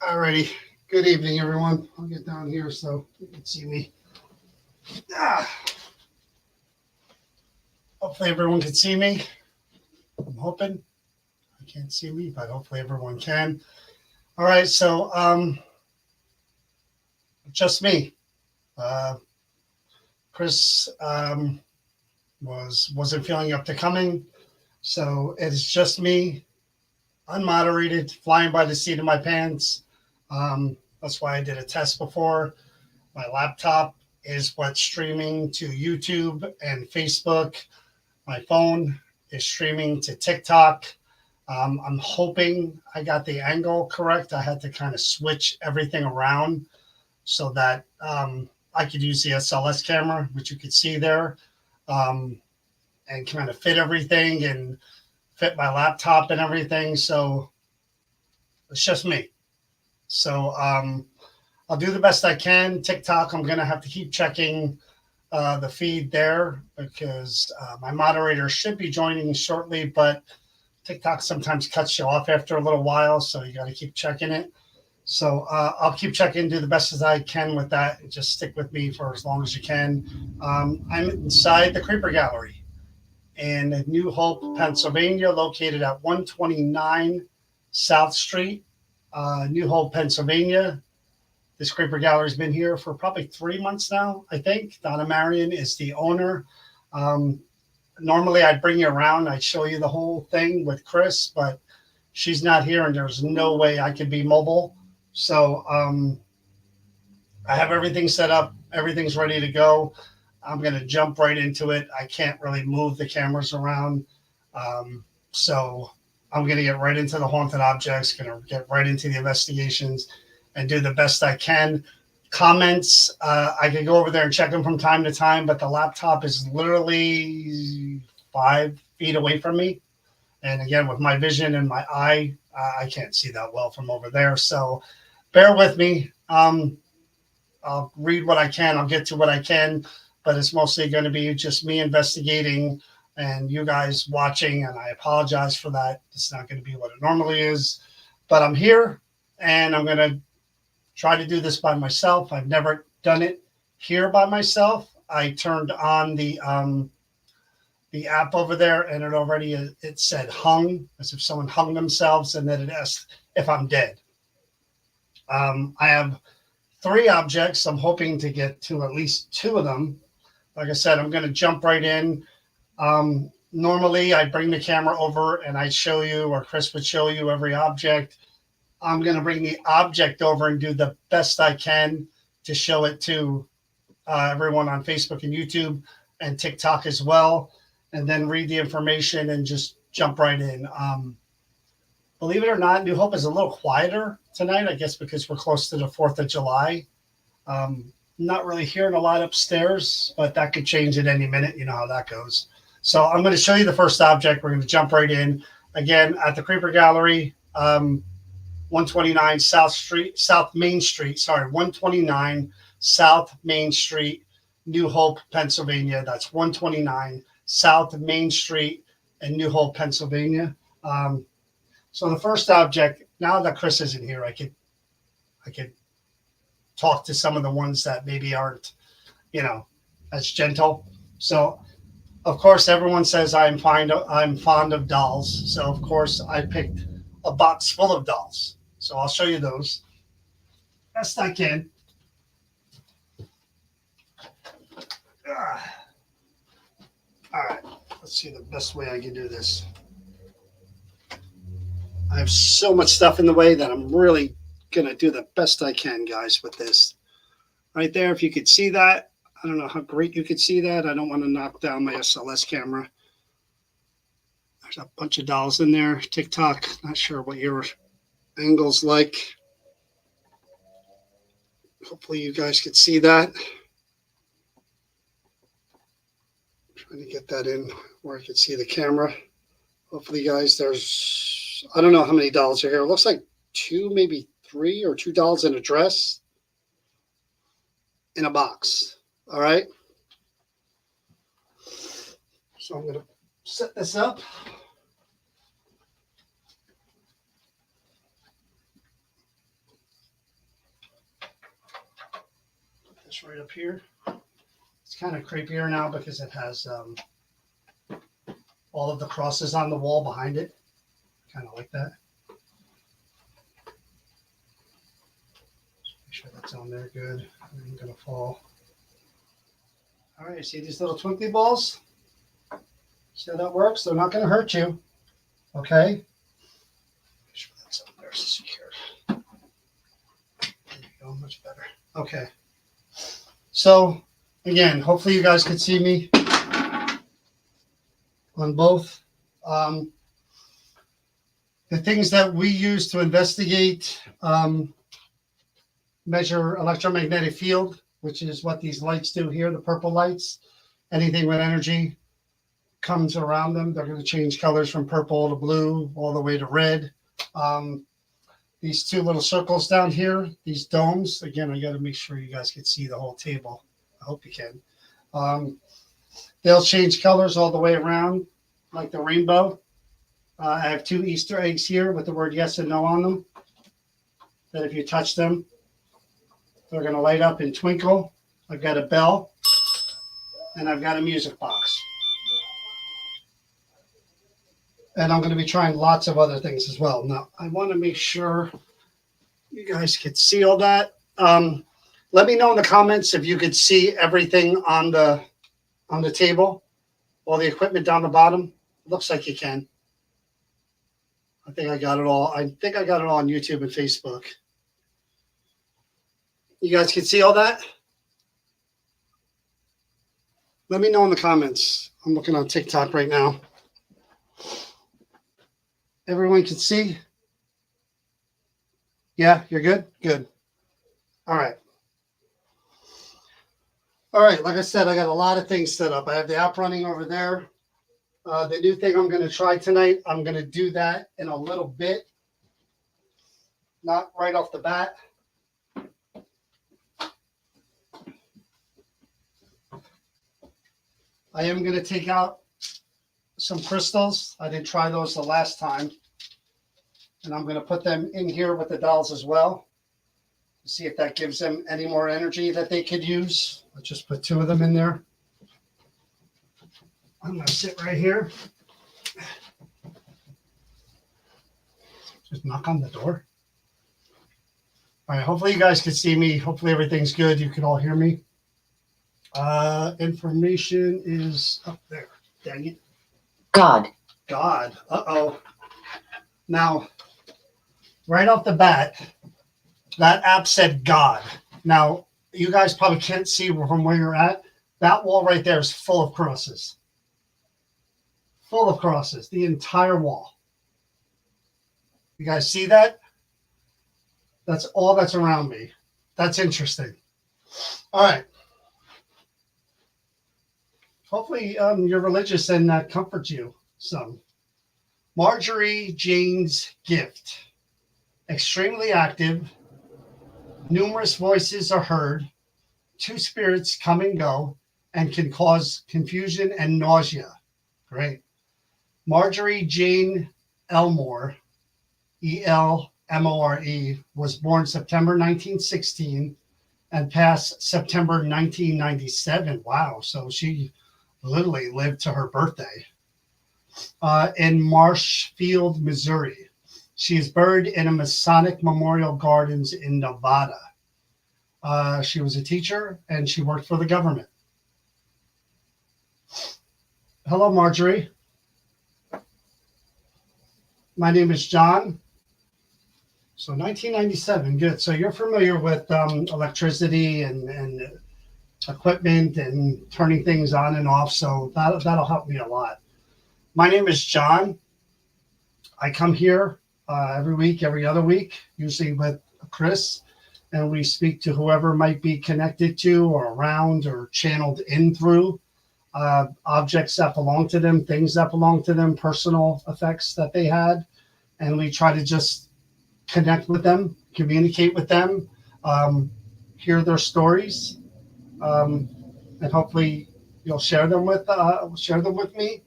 Alrighty. Good evening, everyone. I'll get down here so you can see me. Ah, hopefully everyone can see me. I'm hoping. I can't see me, but hopefully everyone can. All right, so just me. Uh, Chris wasn't feeling up to coming, so it's just me, unmoderated, flying by the seat of my pants. That's why I did a test before. My laptop is what's streaming to YouTube and Facebook. My phone is streaming to TikTok. I'm hoping I got the angle correct. I had to kind of switch everything around so that I could use the SLS camera, which you could see there, um, and kind of fit everything and fit my laptop and everything. So it's just me. So I'll do the best I can. TikTok, I'm going to have to keep checking the feed there because my moderator should be joining shortly, but TikTok sometimes cuts you off after a little while, so you got to keep checking it. So I'll keep checking, do the best as I can with that. Just stick with me for as long as you can. I'm inside the Creeper Gallery in New Hope, Pennsylvania, located at 129 South Street, New Hope, Pennsylvania. This Creeper Gallery's been here for probably 3 months now, I think. Donna Marion is the owner. Um, Normally, I'd bring you around. I'd show you the whole thing with Chris, but she's not here, and there's no way I could be mobile. So I have everything set up. Everything's ready to go. I'm going to jump right into it. I can't really move the cameras around. So I'm going to get right into the haunted objects, going to get right into the investigations and do the best I can. Comments, I can go over there and check them from time to time, but the laptop is literally 5 feet away from me. And again, with my vision and my eye, I can't see that well from over there. So bear with me. I'll read what I can. I'll get to what I can, but it's mostly going to be just me investigating and you guys watching. And I apologize for that. It's not going to be what it normally is, but I'm here and I'm going to try to do this by myself. I've never done it here by myself. I turned on the app over there, and it said hung, as if someone hung themselves, and then it asked if I'm dead. I have 3 objects. I'm hoping to get to at least 2 of them. Like I said, I'm going to jump right in. Normally, I bring the camera over and I show you, or Chris would show you every object. I'm going to bring the object over and do the best I can to show it to everyone on Facebook and YouTube and TikTok as well, and then read the information and just jump right in. Believe it or not, New Hope is a little quieter tonight, I guess because we're close to the 4th of July. Not really hearing a lot upstairs, but that could change at any minute. You know how that goes. So I'm going to show you the first object. We're going to jump right in. Again, at the Creeper Gallery, 129 South Main Street, 129 South Main Street, New Hope, Pennsylvania. That's 129 South Main Street in New Hope, Pennsylvania. So the first object, now that Chris isn't here, I could talk to some of the ones that maybe aren't, as gentle. So of course, everyone says I'm fond of dolls. So of course, I picked a box full of dolls. So I'll show you those best I can. All right, let's see the best way I can do this. I have so much stuff in the way that I'm really going to do the best I can, guys, with this. Right there, if you could see that. I don't know how great you could see that. I don't want to knock down my SLS camera. There's a bunch of dolls in there. TikTok, not sure what your angle's like. Hopefully you guys could see that. Trying to get that in where I can see the camera. Hopefully, guys, I don't know how many dolls are here. It looks like 2, maybe 3, or 2 dolls in a dress in a box. All right. So I'm going to set this up. Just right up here. It's kind of creepier now because it has all of the crosses on the wall behind it. Kind of like that. Make sure that's on there good. I'm going to fall. All right, see these little twinkly balls? See how that works? They're not going to hurt you. Okay? Make sure that's up there secured. There you go, much better. Okay. So, again, hopefully you guys can see me on both. The things that we use to investigate, measure electromagnetic field, which is what these lights do here, the purple lights. Anything with energy comes around them. They're going to change colors from purple to blue all the way to red. These two little circles down here, these domes, again, I got to make sure you guys can see the whole table. I hope you can. They'll change colors all the way around, like the rainbow. I have two Easter eggs here with the word yes and no on them, that if you touch them, they're going to light up and twinkle. I've got a bell, and I've got a music box. And I'm going to be trying lots of other things as well. Now, I want to make sure you guys could see all that. Let me know in the comments if you could see everything on the table, all the equipment down the bottom. Looks like you can. I think I got it all. I think I got it all on YouTube and Facebook. You guys can see all that? Let me know in the comments. I'm looking on TikTok right now. Everyone can see? Yeah, you're good? Good. All right. All right, like I said, I got a lot of things set up. I have the app running over there. The new thing I'm going to try tonight, I'm going to do that in a little bit. Not right off the bat. I am going to take out some crystals. I didn't try those the last time. And I'm going to put them in here with the dolls as well. See if that gives them any more energy that they could use. I'll just put two of them in there. I'm going to sit right here. Just knock on the door. All right, hopefully you guys can see me. Hopefully everything's good. You can all hear me. Information is up there. Dang it. God. Uh-oh. Now, right off the bat, that app said God. Now, you guys probably can't see from where you're at. That wall right there is full of crosses. Full of crosses. The entire wall. You guys see that? That's all that's around me. That's interesting. All right. Hopefully you're religious and that comforts you some. Marjorie Jane's gift. Extremely active. Numerous voices are heard. Two spirits come and go and can cause confusion and nausea. Great. Marjorie Jane Elmore, E-L-M-O-R-E, was born September 1916 and passed September 1997. Wow. So she literally lived to her birthday. In Marshfield, Missouri. She is buried in a Masonic Memorial Gardens in Nevada. She was a teacher and she worked for the government. Hello, Marjorie. My name is John. So 1997, good. So you're familiar with electricity and equipment and turning things on and off. So that'll help me a lot. My name is John. I come here every week, every other week, usually with Chris, and we speak to whoever might be connected to or around or channeled in through objects that belong to them, things that belong to them, personal effects that they had. And we try to just connect with them, communicate with them, hear their stories, and hopefully you'll share them with me.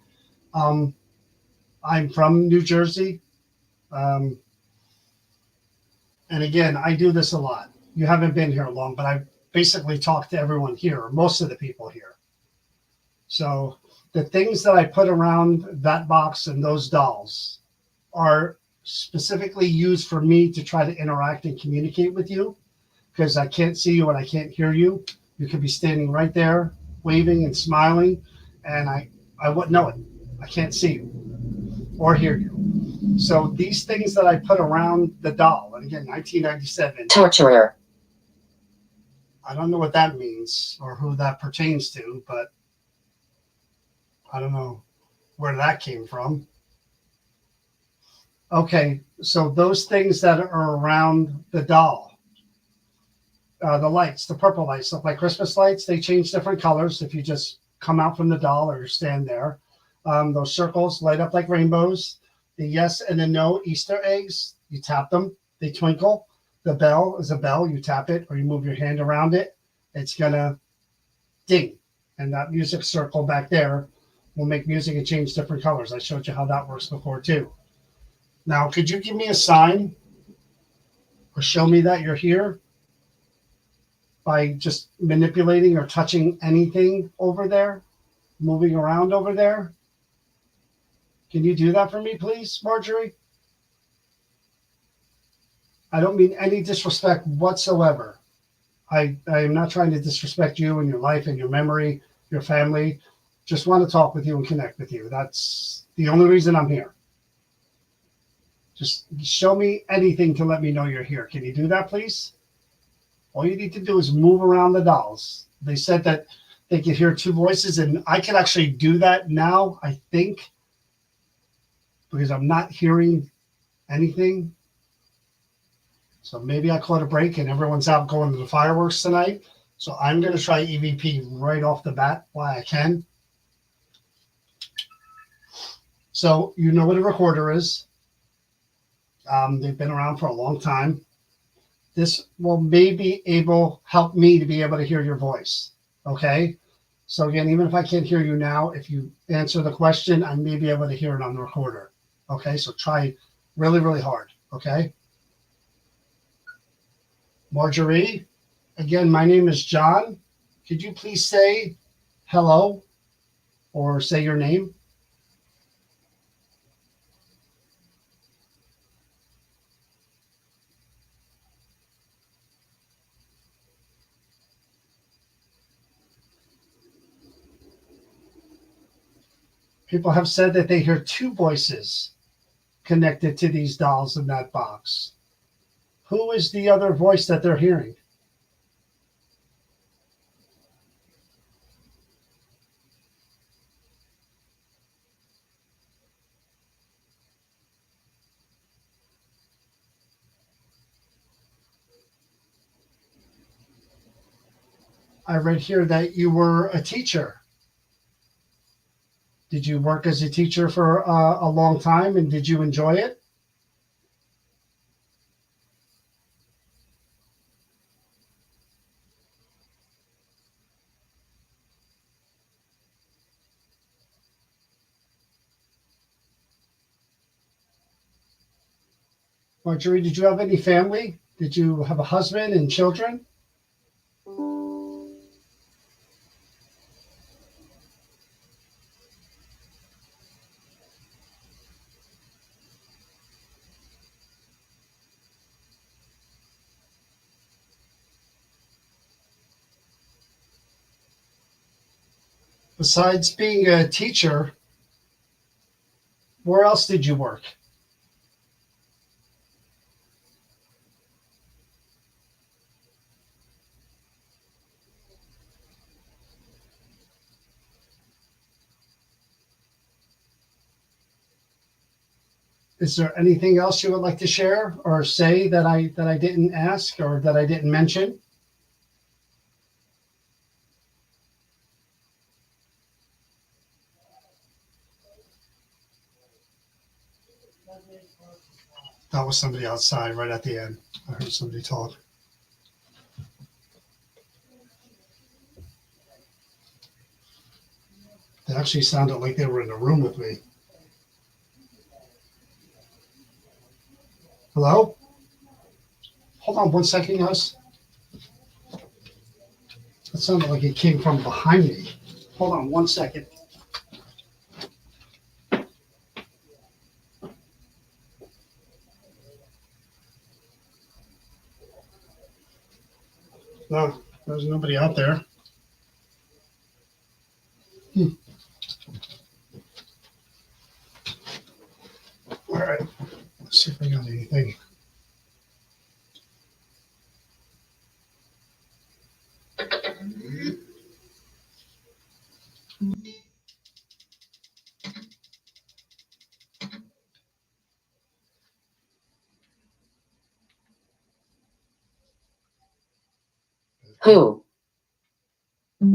I'm from New Jersey. And again, I do this a lot. You haven't been here long, but I've basically talk to everyone here, or most of the people here. So the things that I put around that box and those dolls are specifically used for me to try to interact and communicate with you, because I can't see you and I can't hear you. You could be standing right there waving and smiling, and I wouldn't know it. I can't see you or hear you. So these things that I put around the doll, and again, 1997. Torturer. I don't know what that means or who that pertains to, but I don't know where that came from. Okay, so those things that are around the doll, the lights, the purple lights look like Christmas lights. They change different colors if you just come out from the doll or stand there. Those circles light up like rainbows. The yes and the no Easter eggs, you tap them, they twinkle. The bell is a bell. You tap it or you move your hand around it. It's going to ding. And that music circle back there will make music and change different colors. I showed you how that works before too. Now, could you give me a sign or show me that you're here by just manipulating or touching anything over there, moving around over there? Can you do that for me, please, Marjorie? I don't mean any disrespect whatsoever. I am not trying to disrespect you and your life and your memory, your family. Just want to talk with you and connect with you. That's the only reason I'm here. Just show me anything to let me know you're here. Can you do that, please? All you need to do is move around the dolls. They said that they could hear two voices, and I can actually do that now, I think, because I'm not hearing anything. So maybe I caught a break and everyone's out going to the fireworks tonight. So I'm going to try EVP right off the bat while I can. So you know what a recorder is. They've been around for a long time. This will maybe help me to be able to hear your voice. Okay. So again, even if I can't hear you now, if you answer the question, I may be able to hear it on the recorder. Okay. So try really, really hard. Okay. Marjorie, again, my name is John. Could you please say hello or say your name? People have said that they hear two voices connected to these dolls in that box. Who is the other voice that they're hearing? I read here that you were a teacher. Did you work as a teacher for a long time, and did you enjoy it? Marjorie, did you have any family? Did you have a husband and children? Besides being a teacher, where else did you work? Is there anything else you would like to share or say that I didn't ask or that I didn't mention? That was somebody outside right at the end. I heard somebody talk. They actually sounded like they were in the room with me. Hello? Hold on one second, guys. It sounded like it came from behind me. Hold on 1 second. No, there's nobody out there. All right, let's see if I got anything. Who? Oh, you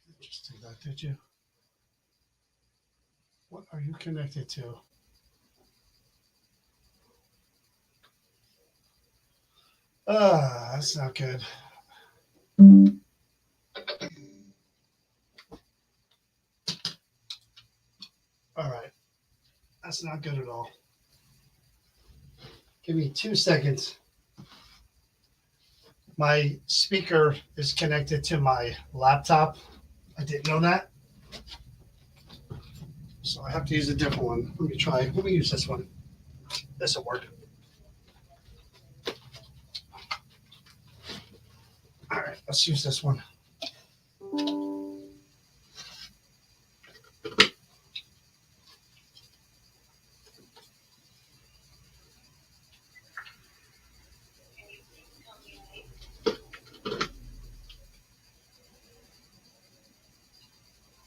didn't just do that, did you? What are you connected to? That's not good. All right, that's not good at all. Give me 2 seconds. My speaker is connected to my laptop. I didn't know that. So I have to use a different one. Let me try. Let me use this one. This will work. All right, let's use this one.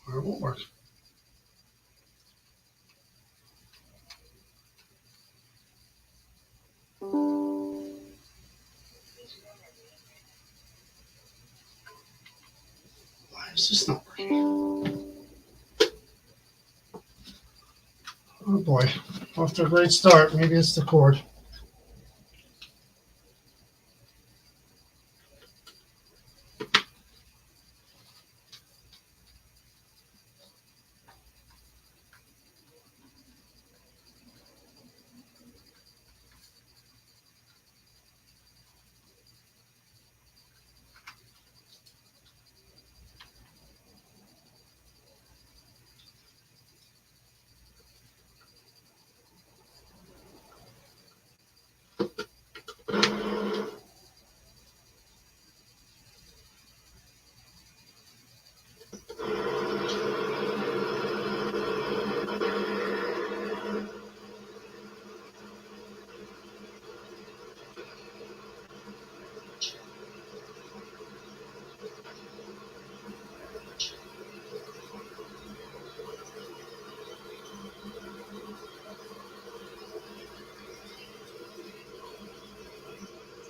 Or it won't work. Why is this not working? Oh boy, off to a great start. Maybe it's the cord.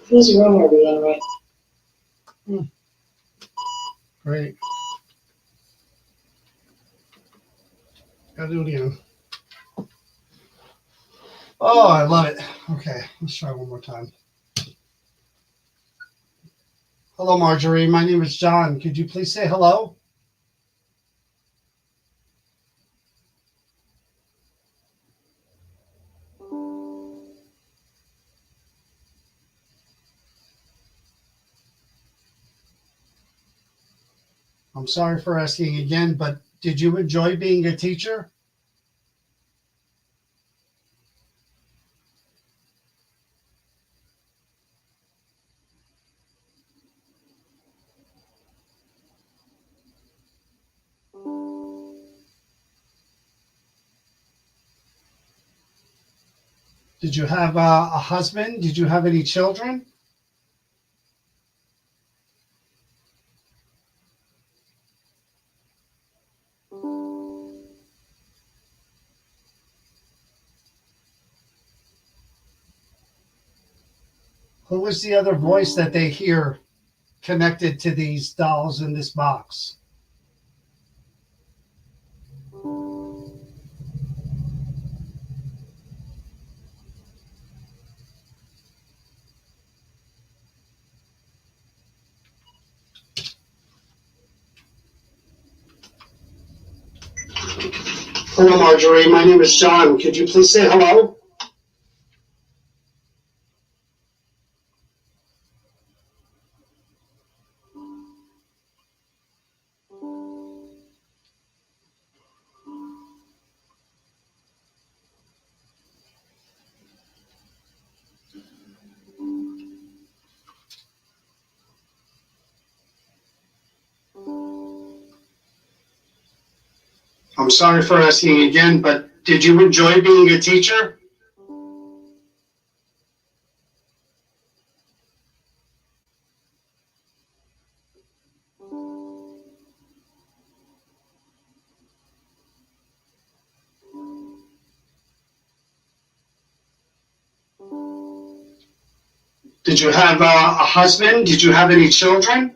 Whose room are we in right Great. Gotta do it again. Oh, I love it. Okay, let's try one more time. Hello, Marjorie. My name is John. Could you please say hello? I'm sorry for asking again, but did you enjoy being a teacher? Did you have a husband? Did you have any children? Who was the other voice that they hear connected to these dolls in this box? Hello, Marjorie. My name is John. Could you please say hello? I'm sorry for asking again, but did you enjoy being a teacher? Did you have a husband? Did you have any children?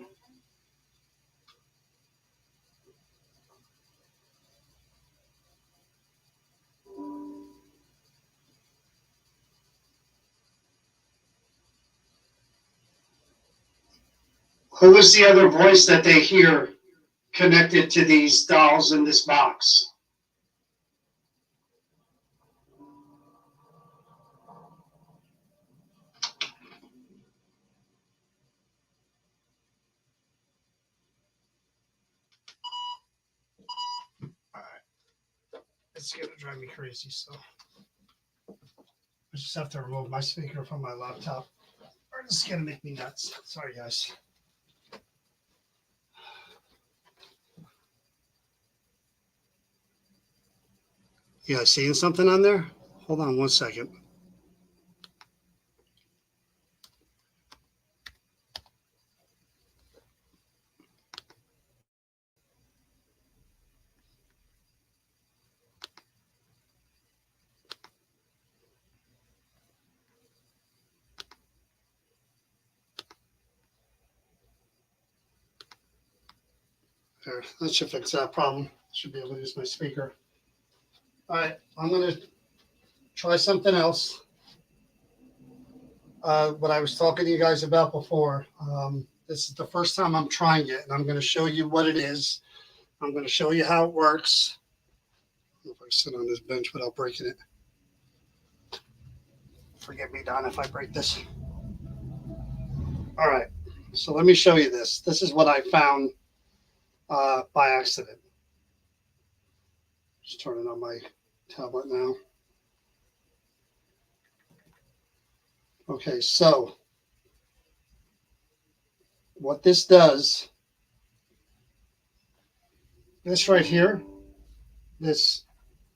Who is the other voice that they hear connected to these dolls in this box? It's gonna drive me crazy, so I just have to remove my speaker from my laptop. Or it's gonna make me nuts. Sorry, guys. You guys seeing something on there? Hold on one second. There, that should fix that problem. Should be able to use my speaker. All right, I'm gonna try something else. What I was talking to you guys about before. This is the first time I'm trying it, and I'm going to show you what it is. I'm going to show you how it works. I don't know if I sit on this bench without breaking it. Forgive me, Don, if I break this. All right, so let me show you this. This is what I found by accident. Just turning on my tablet now. Okay, so what this does, this right here, this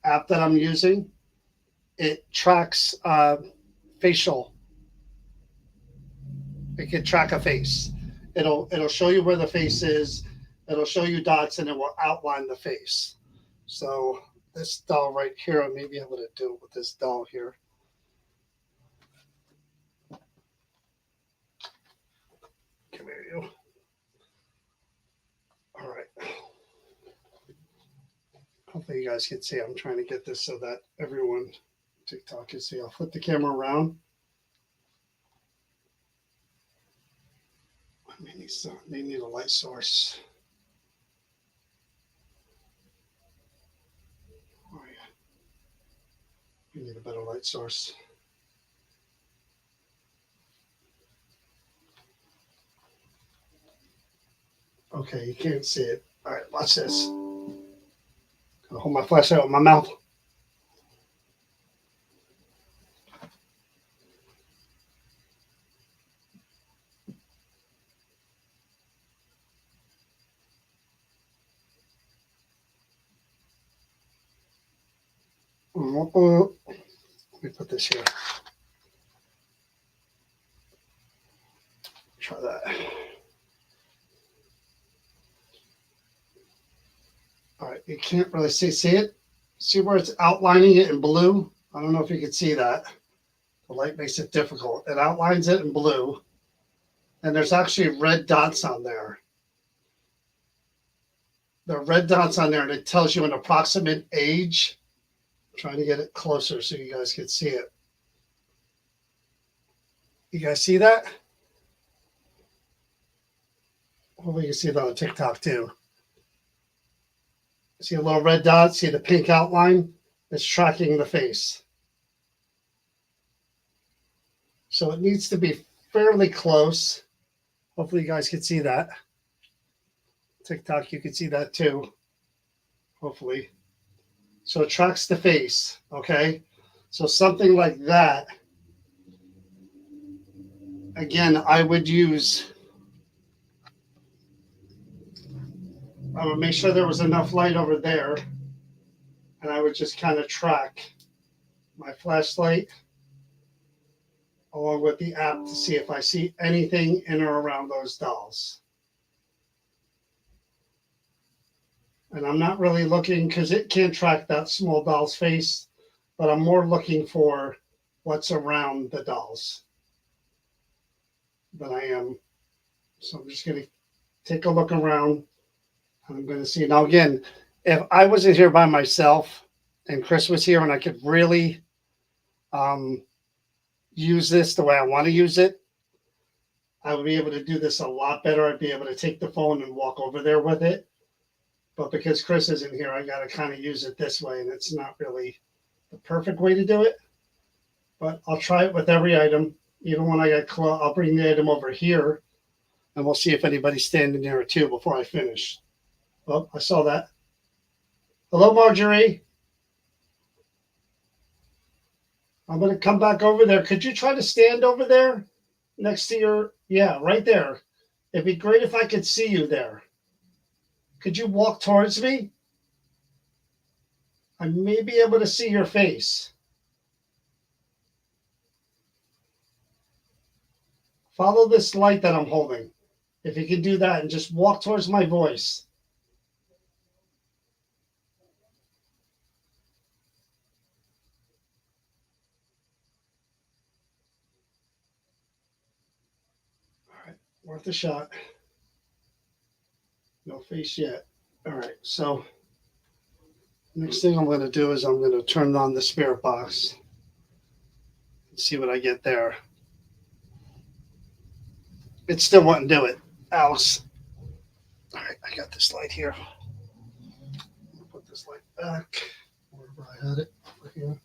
app that I'm using, it tracks facial. It can track a face. It'll show you where the face is. It'll show you dots, and it will outline the face. So this doll right here, I may be able to do it with this doll here. Come here, you. All right. Hopefully you guys can see. I'm trying to get this so that everyone TikTok can see. I'll flip the camera around. They need a light source. Oh yeah. We need a better light source. Okay, you can't see it. All right, watch this. I'll hold my flashlight with my mouth. Let me put this here. Try that. All right, you can't really see it? See where it's outlining it in blue? I don't know if you can see that. The light makes it difficult. It outlines it in blue. And there's actually red dots on there. There are red dots on there, and it tells you an approximate age. I'm trying to get it closer so you guys can see it. You guys see that? Hopefully you can see it on TikTok too. See a little red dot? See the pink outline? It's tracking the face. So it needs to be fairly close. Hopefully you guys can see that. TikTok, you can see that too. Hopefully. So it tracks the face, okay? So something like that. Again, I would make sure there was enough light over there. and I would just kind of track my flashlight along with the app to see if I see anything in or around those dolls. And I'm not really looking because it can't track that small doll's face, but I'm more looking for what's around the dolls than I am. So I'm just going to take a look around. I'm going to see. Now, again, if I wasn't here by myself and Chris was here and I could really use this the way I want to use it, I would be able to do this a lot better. I'd be able to take the phone and walk over there with it. But because Chris isn't here, I got to kind of use it this way, and it's not really the perfect way to do it. But I'll try it with every item. Even when I get close, I'll bring the item over here, and we'll see if anybody's standing near it too before I finish. Oh, I saw that. Hello, Marjorie. I'm going to come back over there. Could you try to stand over there next to your, yeah, right there. It'd be great if I could see you there. Could you walk towards me? I may be able to see your face. Follow this light that I'm holding. If you can do that and just walk towards my voice. All right, worth a shot. No face yet. All right, so next thing I'm going to do is I'm going to turn on the spirit box and see what I get there. It still wouldn't do it, Alice. All right, I got this light here. I'm going to put this light back wherever I had it. Over here.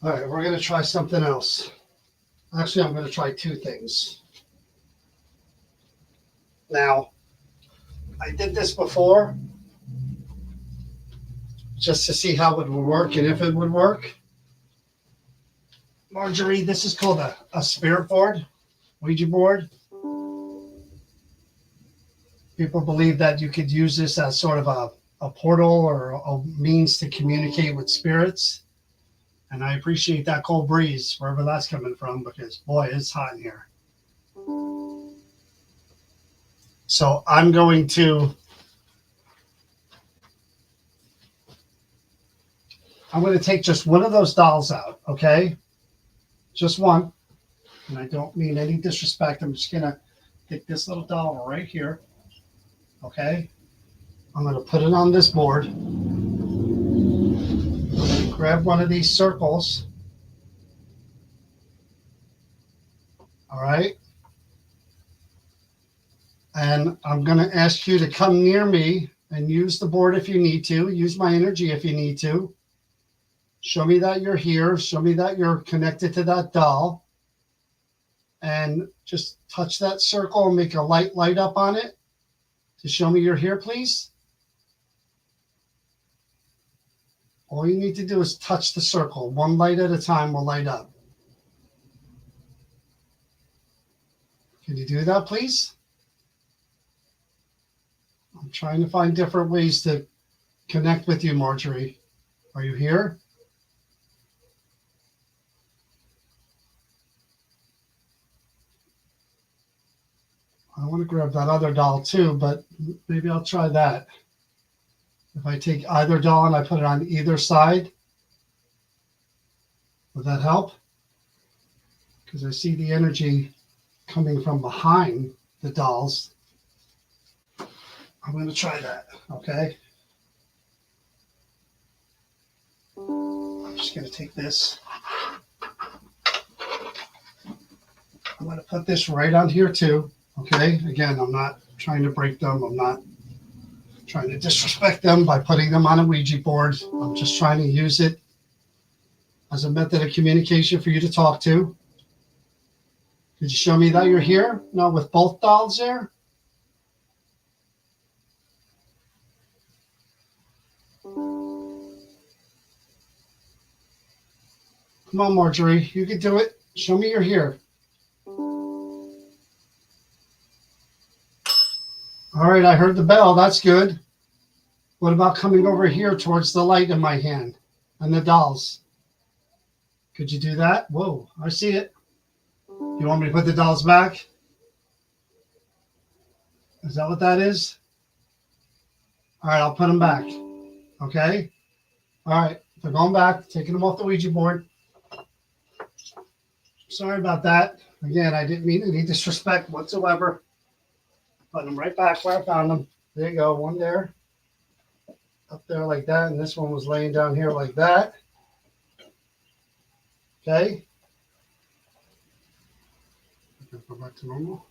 All right, we're going to try something else. Actually, I'm going to try two things. Now, I did this before just to see how it would work and if it would work. Marjorie, this is called a spirit board, Ouija board. People believe that you could use this as sort of a portal or a means to communicate with spirits. And I appreciate that cold breeze, wherever that's coming from, because, boy, it's hot in here. So I'm going to take just one of those dolls out, okay? Just one. And I don't mean any disrespect. I'm just going to take this little doll right here, okay? I'm going to put it on this board. Grab one of these circles. All right. And I'm going to ask you to come near me and use the board if you need to. Use my energy if you need to. Show me that you're here. Show me that you're connected to that doll. And just touch that circle and make a light up on it to show me you're here, please. All you need to do is touch the circle. One light at a time will light up. Can you do that, please? I'm trying to find different ways to connect with you, Marjorie. Are you here? I want to grab that other doll too, but maybe I'll try that. If I take either doll and I put it on either side, would that help? Because I see the energy coming from behind the dolls. I'm going to try that, okay? I'm just going to take this. I'm going to put this right on here too, okay? Again, I'm not trying to break them. I'm not trying to disrespect them by putting them on a Ouija board. I'm just trying to use it as a method of communication for you to talk to. Could you show me that you're here? No, with both dolls there? Come on, Marjorie. You can do it. Show me you're here. All All right, I heard the bell. That's good. What about coming over here towards the light in my hand and the dolls? Could you do that? Whoa, I see it. You want me to put the dolls back? Is that what that is? All right, I'll put them back. Okay. All right, they're going back, taking them off the Ouija board. Sorry about that. Again, I didn't mean any disrespect whatsoever. Putting them right back where I found them. There you go. One there, up there like that, and this one was laying down here like that. Okay. Go back to normal.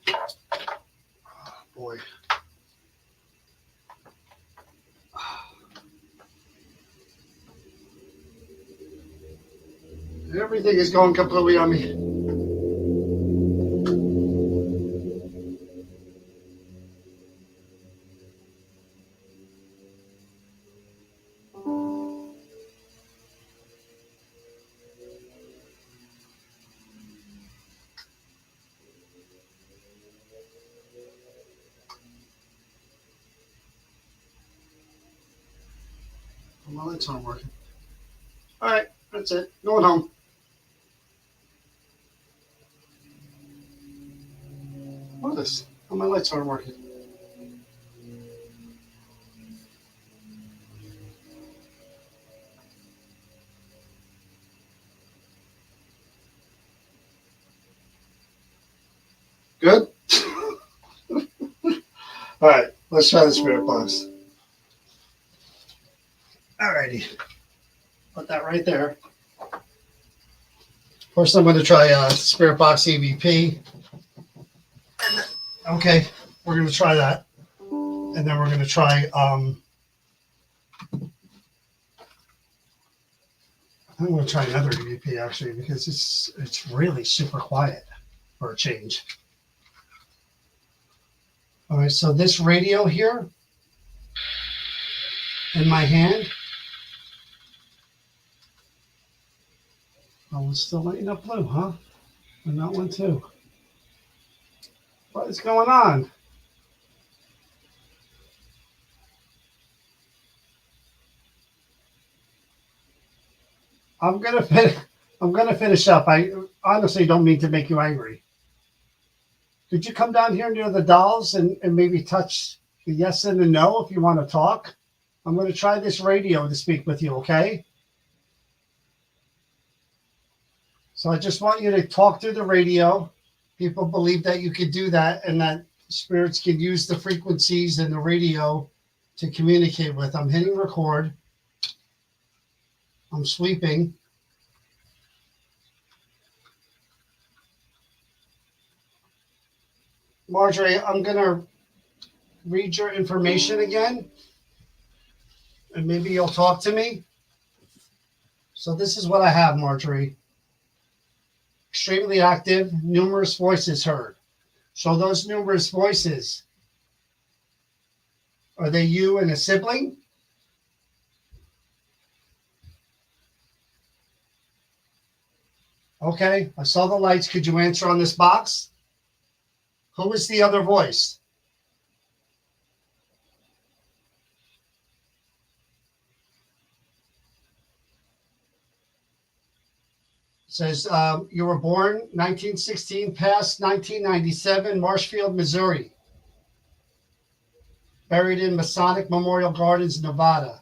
Oh, boy. Everything is going completely on me. My lights aren't working. All right, that's it. Going home. What is this? Oh, my lights aren't working. Good? All right, let's try the spirit box. All righty. Put that right there. First, I'm going to try Spirit Box EVP. Okay, we're going to try that. And then we're going to try, I'm going to try another EVP actually, because it's really super quiet for a change. All right, so this radio here in my hand. Oh, it's still lighting up blue, huh? And that one too. What is going on? I'm gonna finish up. I honestly don't mean to make you angry. Could you come down here near the dolls and maybe touch the yes and the no if you want to talk? I'm going to try this radio to speak with you, okay? So I just want you to talk through the radio. People believe that you could do that and that spirits can use the frequencies in the radio to communicate with. I'm hitting record. I'm sweeping. Marjorie, I'm going to read your information again, and maybe you'll talk to me. So this is what I have, Marjorie. Extremely active, numerous voices heard. So those numerous voices, are they you and a sibling? Okay, I saw the lights. Could you answer on this box? Who is the other voice? It says you were born 1916, passed 1997, Marshfield, Missouri. Buried in Masonic Memorial Gardens, Nevada.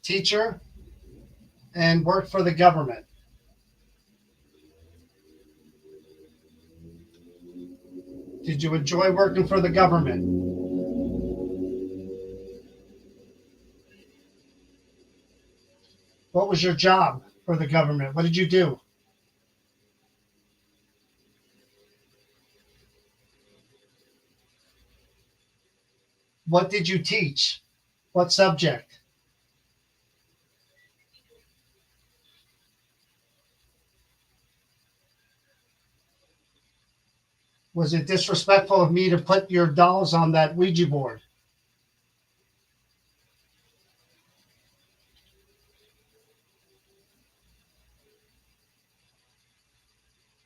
Teacher and worked for the government. Did you enjoy working for the government? What was your job for the government? What did you do? What did you teach? What subject? Was it disrespectful of me to put your dolls on that Ouija board?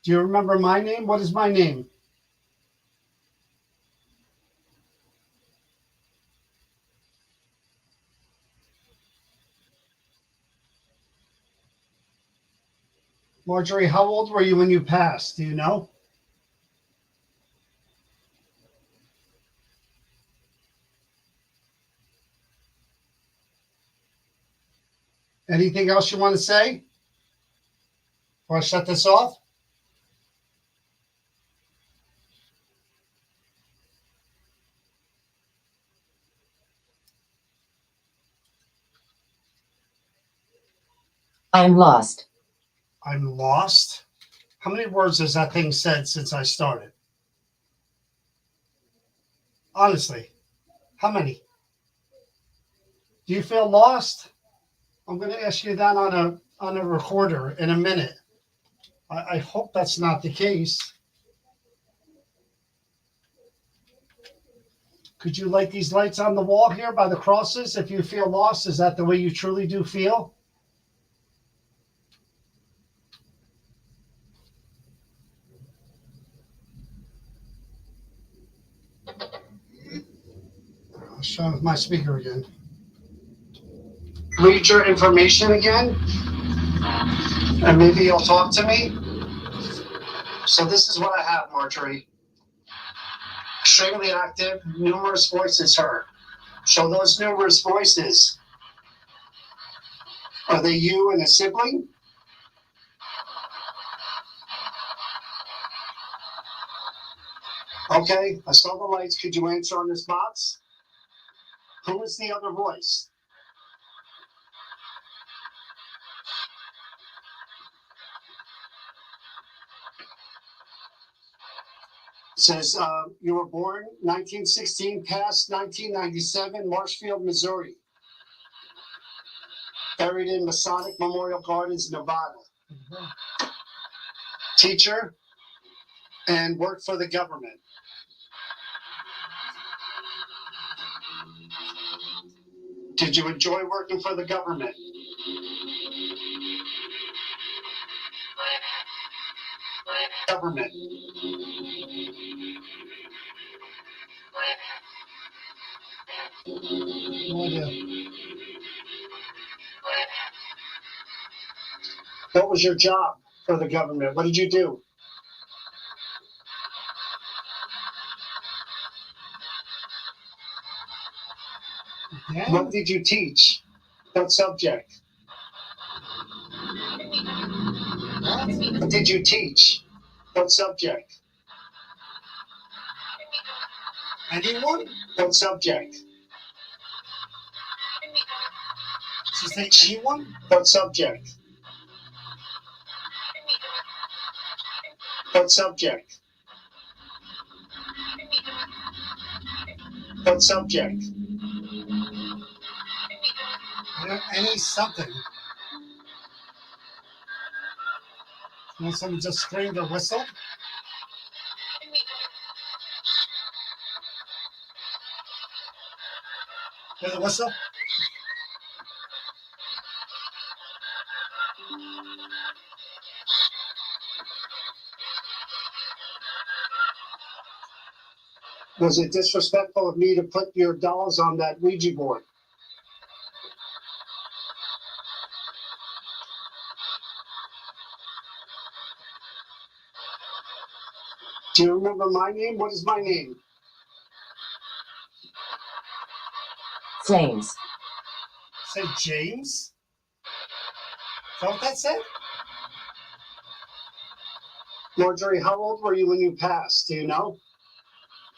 Do you remember my name? What is my name? Marjorie, how old were you when you passed? Do you know? Anything else you want to say before I shut this off? I'm lost. I'm lost. How many words has that thing said since I started? Honestly, how many? Do you feel lost? I'm going to ask you that on a recorder in a minute. I hope that's not the case. Could you light these lights on the wall here by the crosses if you feel lost? Is that the way you truly do feel? I'll show my speaker again. Read your information again, and maybe you'll talk to me. So this is what I have, Marjorie. Extremely active, numerous voices heard. So those numerous voices, are they you and a sibling? Okay, I saw the lights. Could you answer on this box? Who is the other voice? It says you were born 1916, passed 1997, Marshfield, Missouri. Buried in Masonic Memorial Gardens, Nevada. Teacher and worked for the government. Did you enjoy working for the government? Government. No idea. What was your job for the government? What did you do? Yeah. What did you teach? What subject? What did you teach? What subject? Anyone? What subject? She say anyone? What subject? What subject? What subject? Any something. You know, someone just screamed or whistled? Hear the whistle? Was it disrespectful of me to put your dolls on that Ouija board? Do you remember my name? What is my name? Flames. Say James? Is that what that said? Marjorie, how old were you when you passed? Do you know?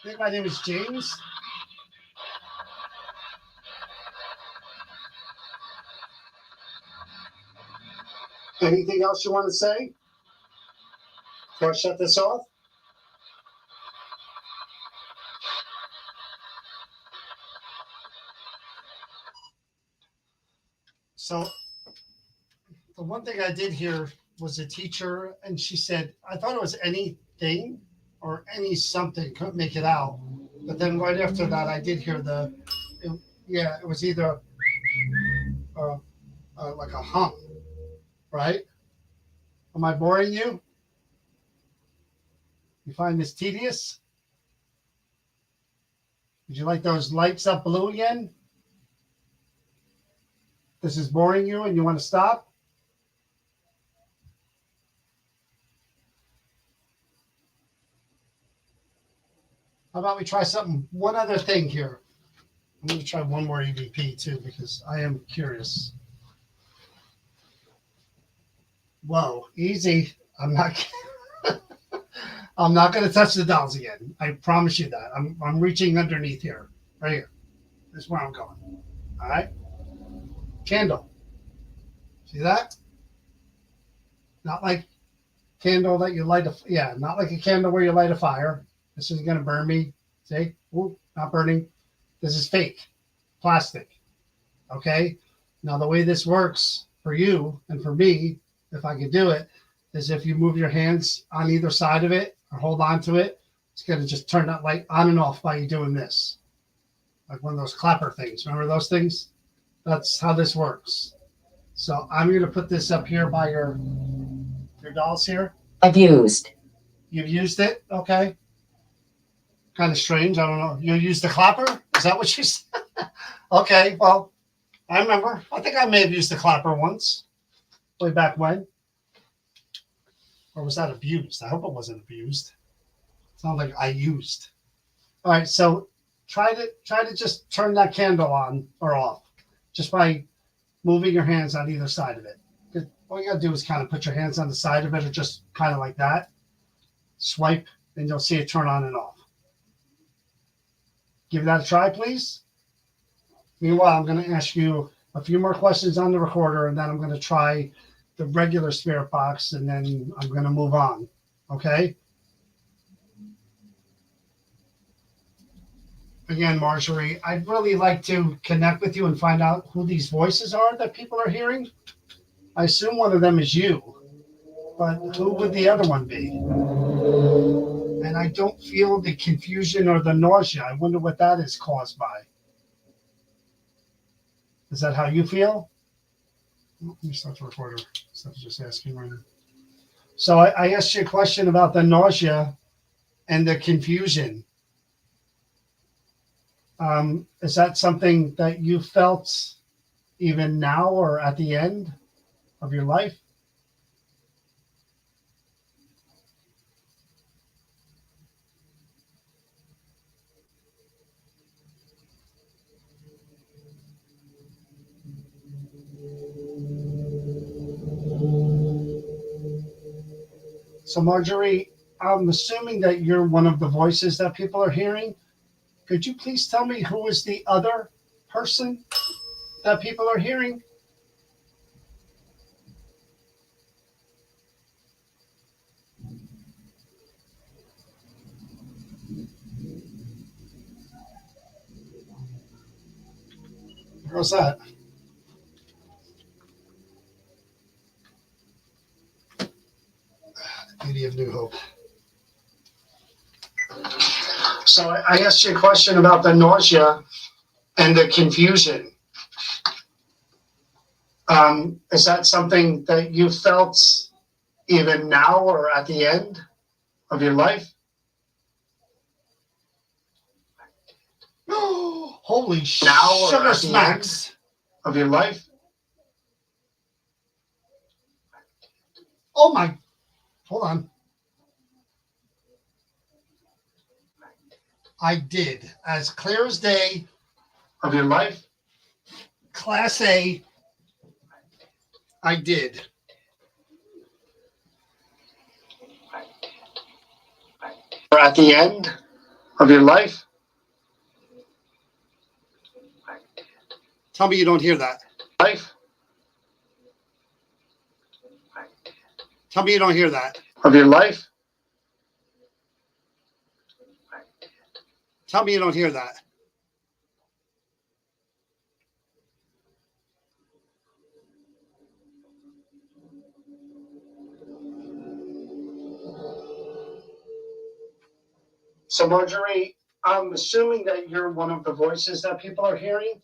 I think my name is James. Anything else you want to say? Before I shut this off? So the one thing I did hear was a teacher, and she said, I thought it was anything or any something, couldn't make it out. But then right after that, I did hear it was either uh, like a hum, right? Am I boring you? You find this tedious? Would you like those lights up blue again? This is boring you and you want to stop? How about we try one other thing here? I'm going to try one more EVP too because I am curious. Whoa, easy. I'm not. I'm not going to touch the dolls again. I promise you that. I'm reaching underneath here, right here. This is where I'm going. All right. Candle. See that? Not like candle that you light not like a candle where you light a fire. This isn't going to burn me. See? Ooh, not burning. This is fake plastic. Okay. Now the way this works for you and for me, if I could do it, is if you move your hands on either side of it or hold on to it, it's going to just turn that light on and off by you doing this. Like one of those clapper things. Remember those things? That's how this works. So I'm going to put this up here by your dolls here. Abused. You've used it? Okay. Kind of strange. I don't know. You used the clapper? Is that what you said? Okay. Well, I remember. I think I may have used the clapper once. Way back when. Or was that abused? I hope it wasn't abused. It sounds like I used. All right. So try to just turn that candle on or off just by moving your hands on either side of it. All you got to do is kind of put your hands on the side of it or just kind of like that. Swipe, and you'll see it turn on and off. Give that a try, please. Meanwhile, I'm going to ask you a few more questions on the recorder, and then I'm going to try the regular spirit box, and then I'm going to move on. Okay? Again, Marjorie, I'd really like to connect with you and find out who these voices are that people are hearing. I assume one of them is you, but who would the other one be? And I don't feel the confusion or the nausea. I wonder what that is caused by. Is that how you feel? Let me start the recorder. Instead of just asking right now. So I asked you a question about the nausea and the confusion. Is that something that you felt even now or at the end of your life? So Marjorie, I'm assuming that you're one of the voices that people are hearing. Could you please tell me who is the other person that people are hearing? How's that? Beauty of New Hope. So I asked you a question about the nausea and the confusion. Is that something that you felt even now or at the end of your life? Holy sugar smacks of your life. Oh my, hold on. I did, as clear as day of your life. Class A, I did. Or at the end of your life. Tell me you don't hear that. Life. Tell me you don't hear that. Of your life. Tell me you don't hear that. So Marjorie, I'm assuming that you're one of the voices that people are hearing.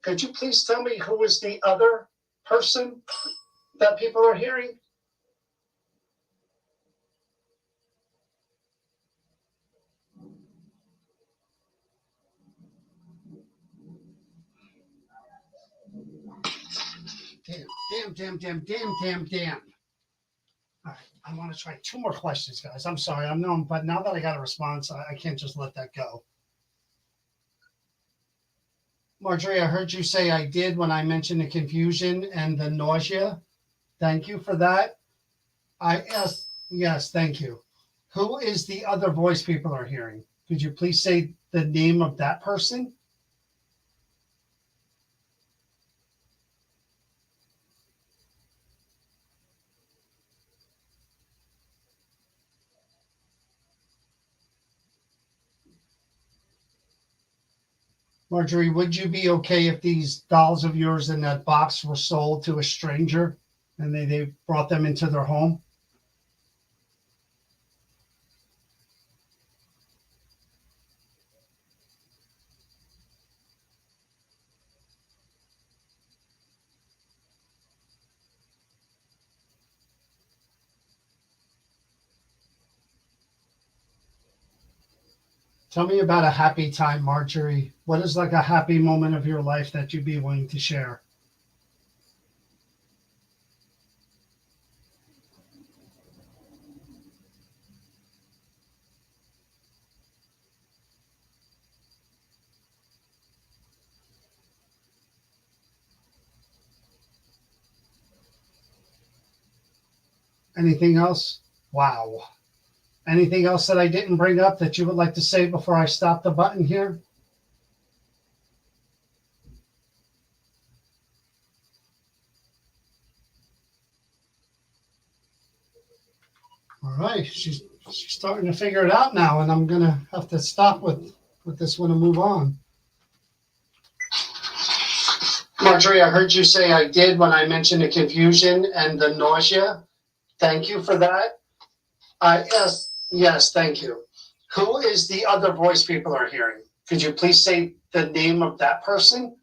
Could you please tell me who is the other person that people are hearing? Damn. All right. I want to try two more questions, guys. I'm sorry. I'm known, but now that I got a response, I can't just let that go. Marjorie, I heard you say I did when I mentioned the confusion and the nausea. Thank you for that. I asked, yes, thank you. Who is the other voice people are hearing? Could you please say the name of that person? Marjorie, would you be okay if these dolls of yours in that box were sold to a stranger and they brought them into their home? Tell me about a happy time, Marjorie. What is like a happy moment of your life that you'd be willing to share? Anything else? Wow. Anything else that I didn't bring up that you would like to say before I stop the button here? All right, she's starting to figure it out now, and I'm gonna have to stop with this one and move on. Marjorie, I heard you say I did when I mentioned the confusion and the nausea. Thank you for that. I asked, yes, thank you. Who is the other voice people are hearing? Could you please say the name of that person?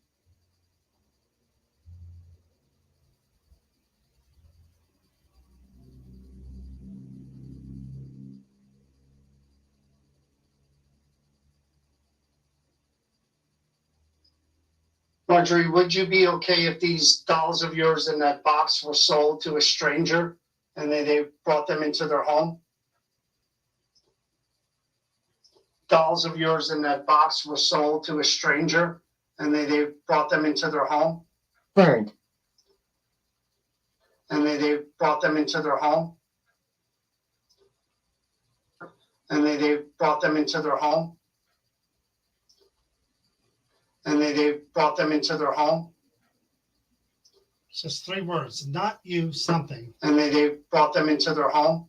Marjorie, would you be okay if these dolls of yours in that box were sold to a stranger and they brought them into their home? Dolls of yours in that box were sold to a stranger and they brought them into their home? Bird. And they brought them into their home? And they brought them into their home? And they brought them into their home? It's just three words, not you something. And they brought them into their home?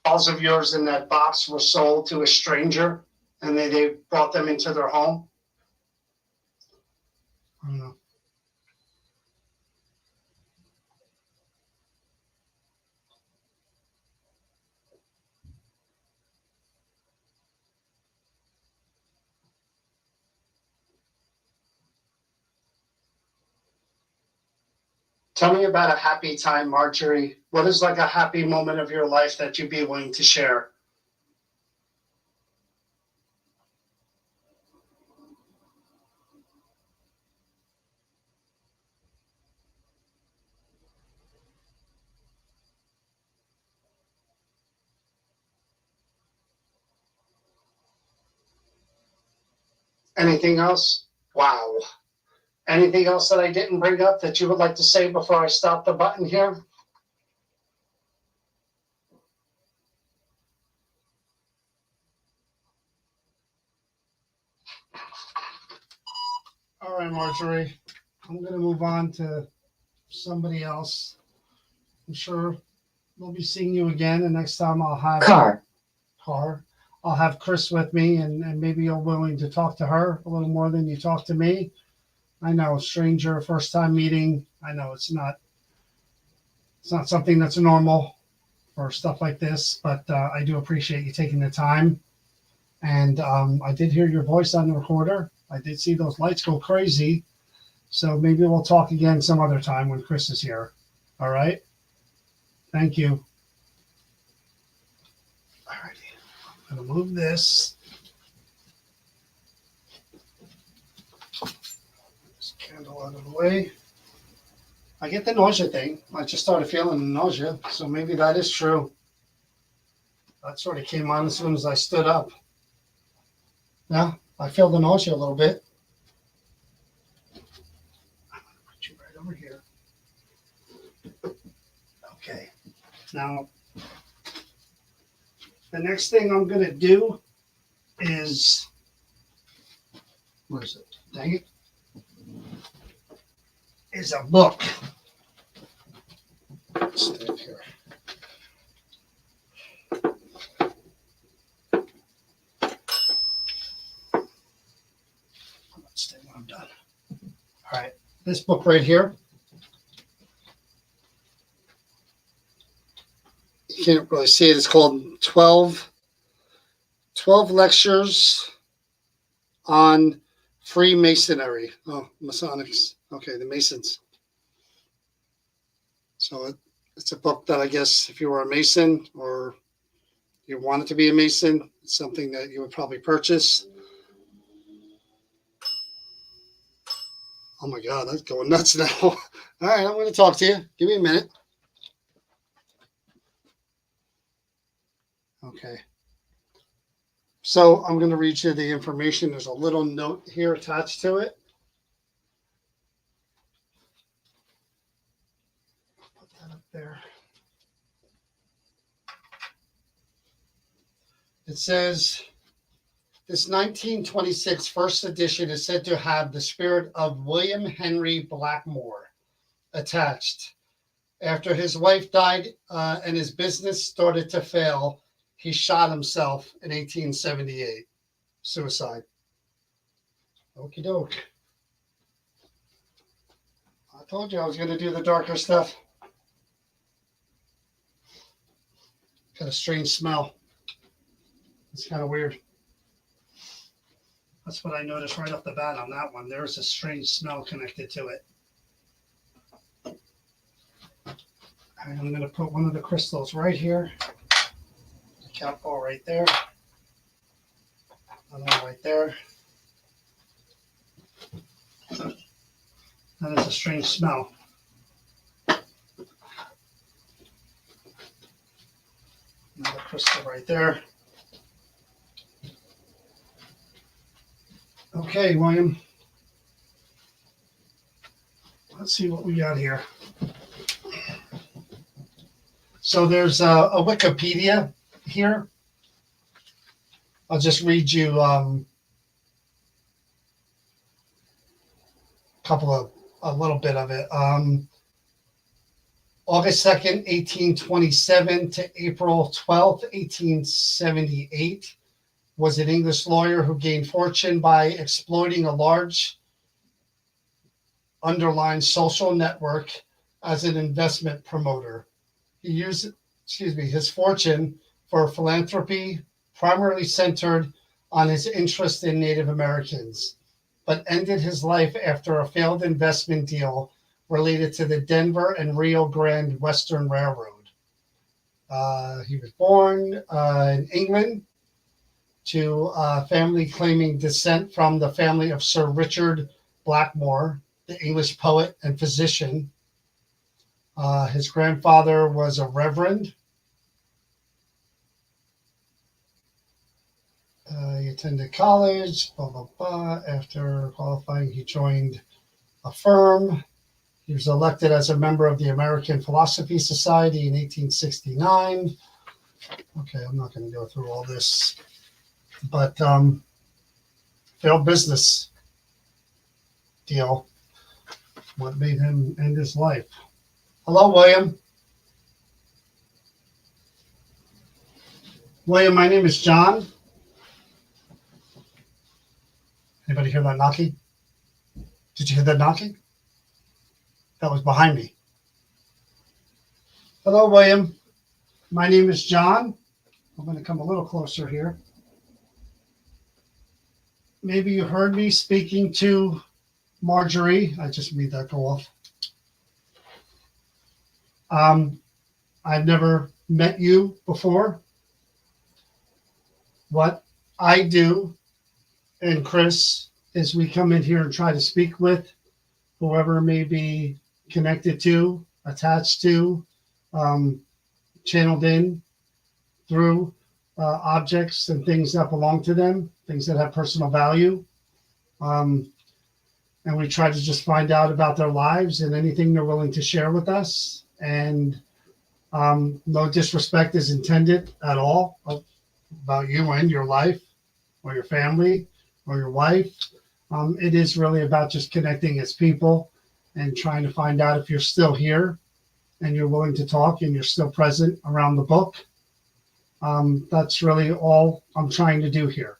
Dolls of yours in that box were sold to a stranger and they brought them into their home? I don't know. Tell me about a happy time, Marjorie. What is like a happy moment of your life that you'd be willing to share? Anything else? Wow. Anything else that I didn't bring up that you would like to say before I stop the button here? All right, Marjorie. I'm going to move on to somebody else. I'm sure we'll be seeing you again, and next time I'll have Car. I'll have Chris with me, and maybe you're willing to talk to her a little more than you talk to me. I know, stranger, first time meeting. I know it's not something that's normal for stuff like this, but I do appreciate you taking the time. And I did hear your voice on the recorder. I did see those lights go crazy. So maybe we'll talk again some other time when Chris is here. All right. Thank you. All righty. I'm going to move this. This candle out of the way. I get the nausea thing. I just started feeling nausea, so maybe that is true. That sort of came on as soon as I stood up. Yeah, I feel the nausea a little bit. I'm gonna put you right over here. Okay. Now, the next thing I'm gonna do is, where is it? Dang it. Is a book. Stand here. Let's stay when I'm done. All right. This book right here. You can't really see it. It's called 12 lectures on Freemasonry. Oh, Masonics. Okay, the Masons. So it's a book that I guess if you were a Mason or you wanted to be a Mason, it's something that you would probably purchase. Oh my God, that's going nuts now. All right, I'm going to talk to you. Give me a minute. Okay. So I'm going to read you the information. There's a little note here attached to it. Put that up there. It says, this 1926 first edition is said to have the spirit of William Henry Blackmore attached. After his wife died and his business started to fail, he shot himself in 1878. Suicide. Okie doke. I told you I was going to do the darker stuff. Got a strange smell. It's kind of weird. That's what I noticed right off the bat on that one. There's a strange smell connected to it. And I'm going to put one of the crystals right here. The cap ball right there. Another right there. That is a strange smell. Another crystal right there. Okay, William. Let's see what we got here. So there's a Wikipedia here. I'll just read you a little bit of it. August 2nd, 1827 to April 12th, 1878, was an English lawyer who gained fortune by exploiting a large underlying social network as an investment promoter. He used, his fortune for philanthropy, primarily centered on his interest in Native Americans, but ended his life after a failed investment deal related to the Denver and Rio Grande Western Railroad. He was born in England to a family claiming descent from the family of Sir Richard Blackmore, the English poet and physician. His grandfather was a reverend. He attended college, blah, blah, blah. After qualifying, he joined a firm. He was elected as a member of the American Philosophy Society in 1869. Okay, I'm not going to go through all this. But failed business deal, what made him end his life. Hello, William. William, my name is John. Anybody hear that knocking? Did you hear that knocking? That was behind me. Hello, William. My name is John. I'm going to come a little closer here. Maybe you heard me speaking to Marjorie. I just made that go off. I've never met you before. What I do, and Chris, is we come in here and try to speak with whoever may be connected to, attached to, um, channeled in through objects and things that belong to them, things that have personal value. Um, and we try to just find out about their lives and anything they're willing to share with us. And no disrespect is intended at all about you and your life or your family or your wife. It is really about just connecting as people and trying to find out if you're still here and you're willing to talk and you're still present around the book. That's really all I'm trying to do here.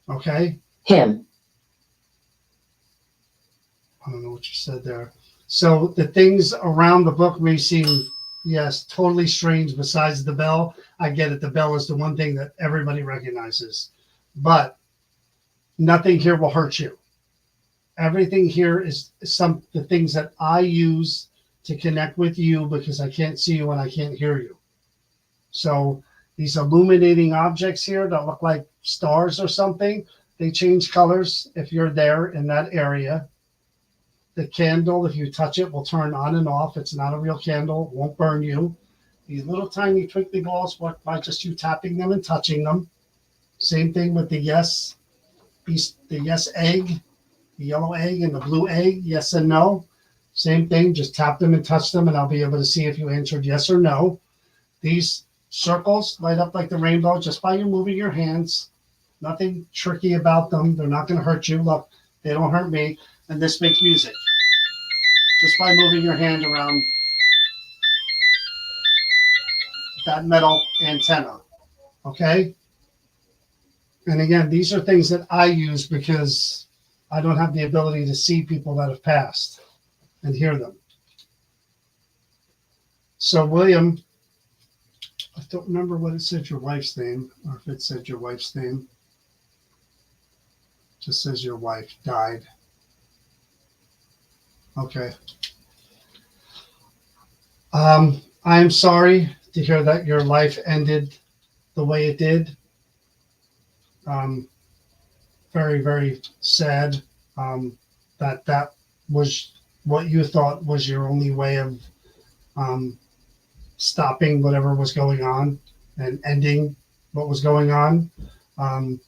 Okay? Him. I don't know what you said there. So the things around the book may seem, yes, totally strange besides the bell. I get it. The bell is the one thing that everybody recognizes. But nothing here will hurt you. Everything here is the things that I use to connect with you because I can't see you and I can't hear you. So these illuminating objects here that look like stars or something, they change colors if you're there in that area. The candle, if you touch it, will turn on and off. It's not a real candle. It won't burn you. These little tiny twinkly balls work by just you tapping them and touching them. Same thing with the yes egg, the yellow egg and the blue egg, yes and no. Same thing, just tap them and touch them, and I'll be able to see if you answered yes or no. These circles light up like the rainbow just by you moving your hands. Nothing tricky about them. They're not going to hurt you. Look, they don't hurt me. And this makes music just by moving your hand around that metal antenna. Okay? And again, these are things that I use because I don't have the ability to see people that have passed and hear them. So, William, I don't remember what it said your wife's name, or if it said your wife's name. It just says your wife died. Okay. I am sorry to hear that your life ended the way it did. Very, very sad that was what you thought was your only way of stopping whatever was going on and ending what was going on. And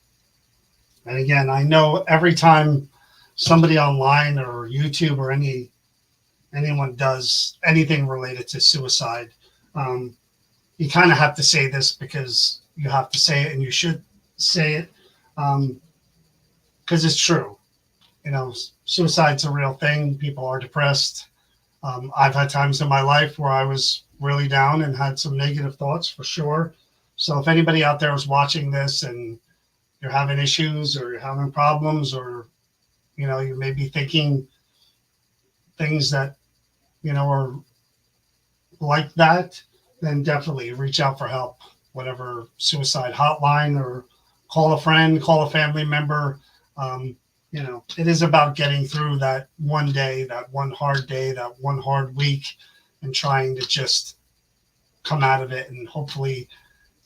again, I know every time somebody online or YouTube or anyone does anything related to suicide, you kind of have to say this because you have to say it and you should say it because it's true. You know, suicide's a real thing. People are depressed. I've had times in my life where I was really down and had some negative thoughts for sure. So if anybody out there is watching this and you're having issues or you're having problems or, you know, you may be thinking things that, you know, are like that, then definitely reach out for help, whatever suicide hotline, or call a friend, call a family member. You know, it is about getting through that one day, that one hard day, that one hard week, and trying to just come out of it. And hopefully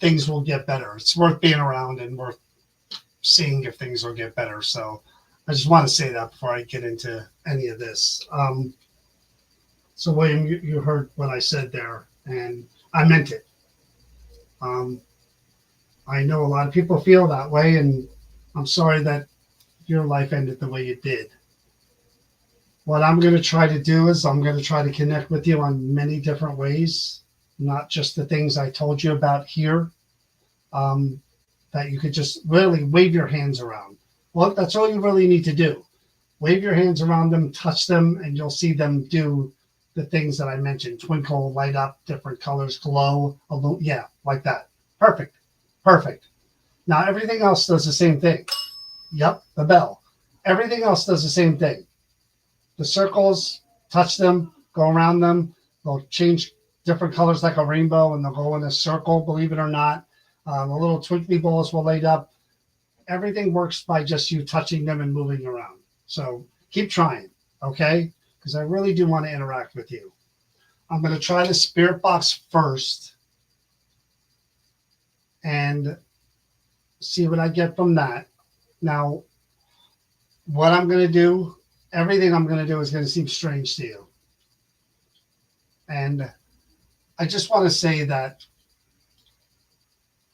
things will get better. It's worth being around and worth seeing if things will get better. So I just want to say that before I get into any of this. So William, you heard what I said there, and I meant it. I know a lot of people feel that way, and I'm sorry that your life ended the way it did. What I'm going to try to do is I'm going to try to connect with you on many different ways, not just the things I told you about here, that you could just really wave your hands around. Well, that's all you really need to do. Wave your hands around them, touch them, and you'll see them do the things that I mentioned. Twinkle, light up, different colors, glow. Yeah, like that. Perfect. Perfect. Now, everything else does the same thing. Yep, the bell. Everything else does the same thing. The circles, touch them, go around them. They'll change different colors like a rainbow, and they'll go in a circle, believe it or not. The little twinkly balls will light up. Everything works by just you touching them and moving around. So keep trying, okay? Because I really do want to interact with you. I'm going to try the spirit box first and see what I get from that. Now, what I'm going to do, everything I'm going to do is going to seem strange to you. And I just want to say that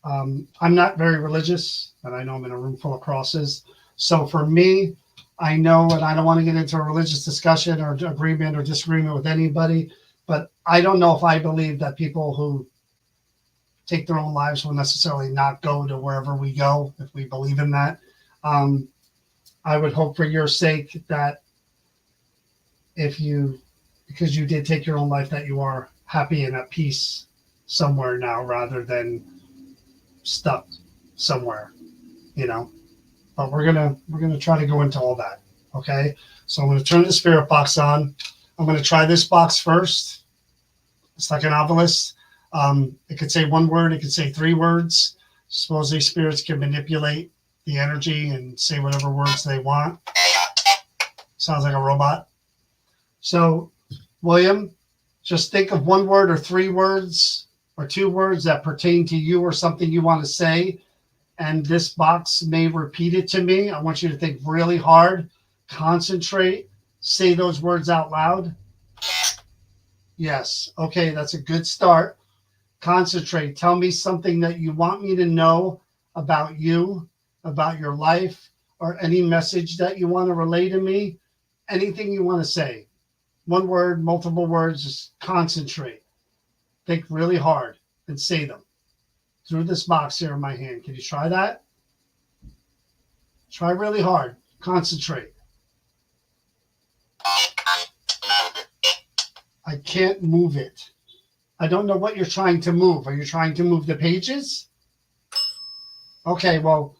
I'm not very religious, and I know I'm in a room full of crosses. So for me, I know, and I don't want to get into a religious discussion or agreement or disagreement with anybody, but I don't know if I believe that people who take their own lives will necessarily not go to wherever we go if we believe in that. Um, I would hope for your sake that if you, because you did take your own life, that you are happy and at peace somewhere now rather than stuck somewhere, you know. But we're gonna try to go into all that. Okay. So I'm gonna turn the spirit box on. I'm gonna try this box first. It's like an obelisk. It could say one word, it could say three words. Supposedly spirits can manipulate the energy and say whatever words they want. Sounds like a robot. So, William, just think of one word or three words or two words that pertain to you or something you want to say. And this box may repeat it to me. I want you to think really hard, concentrate, say those words out loud. Yes. Okay, that's a good start. Concentrate. Tell me something that you want me to know about you, about your life, or any message that you want to relay to me. Anything you want to say. One word, multiple words, just concentrate. Think really hard and say them through this box here in my hand. Can you try that? Try really hard. Concentrate. I can't move it. I don't know what you're trying to move. Are you trying to move the pages? Okay, well,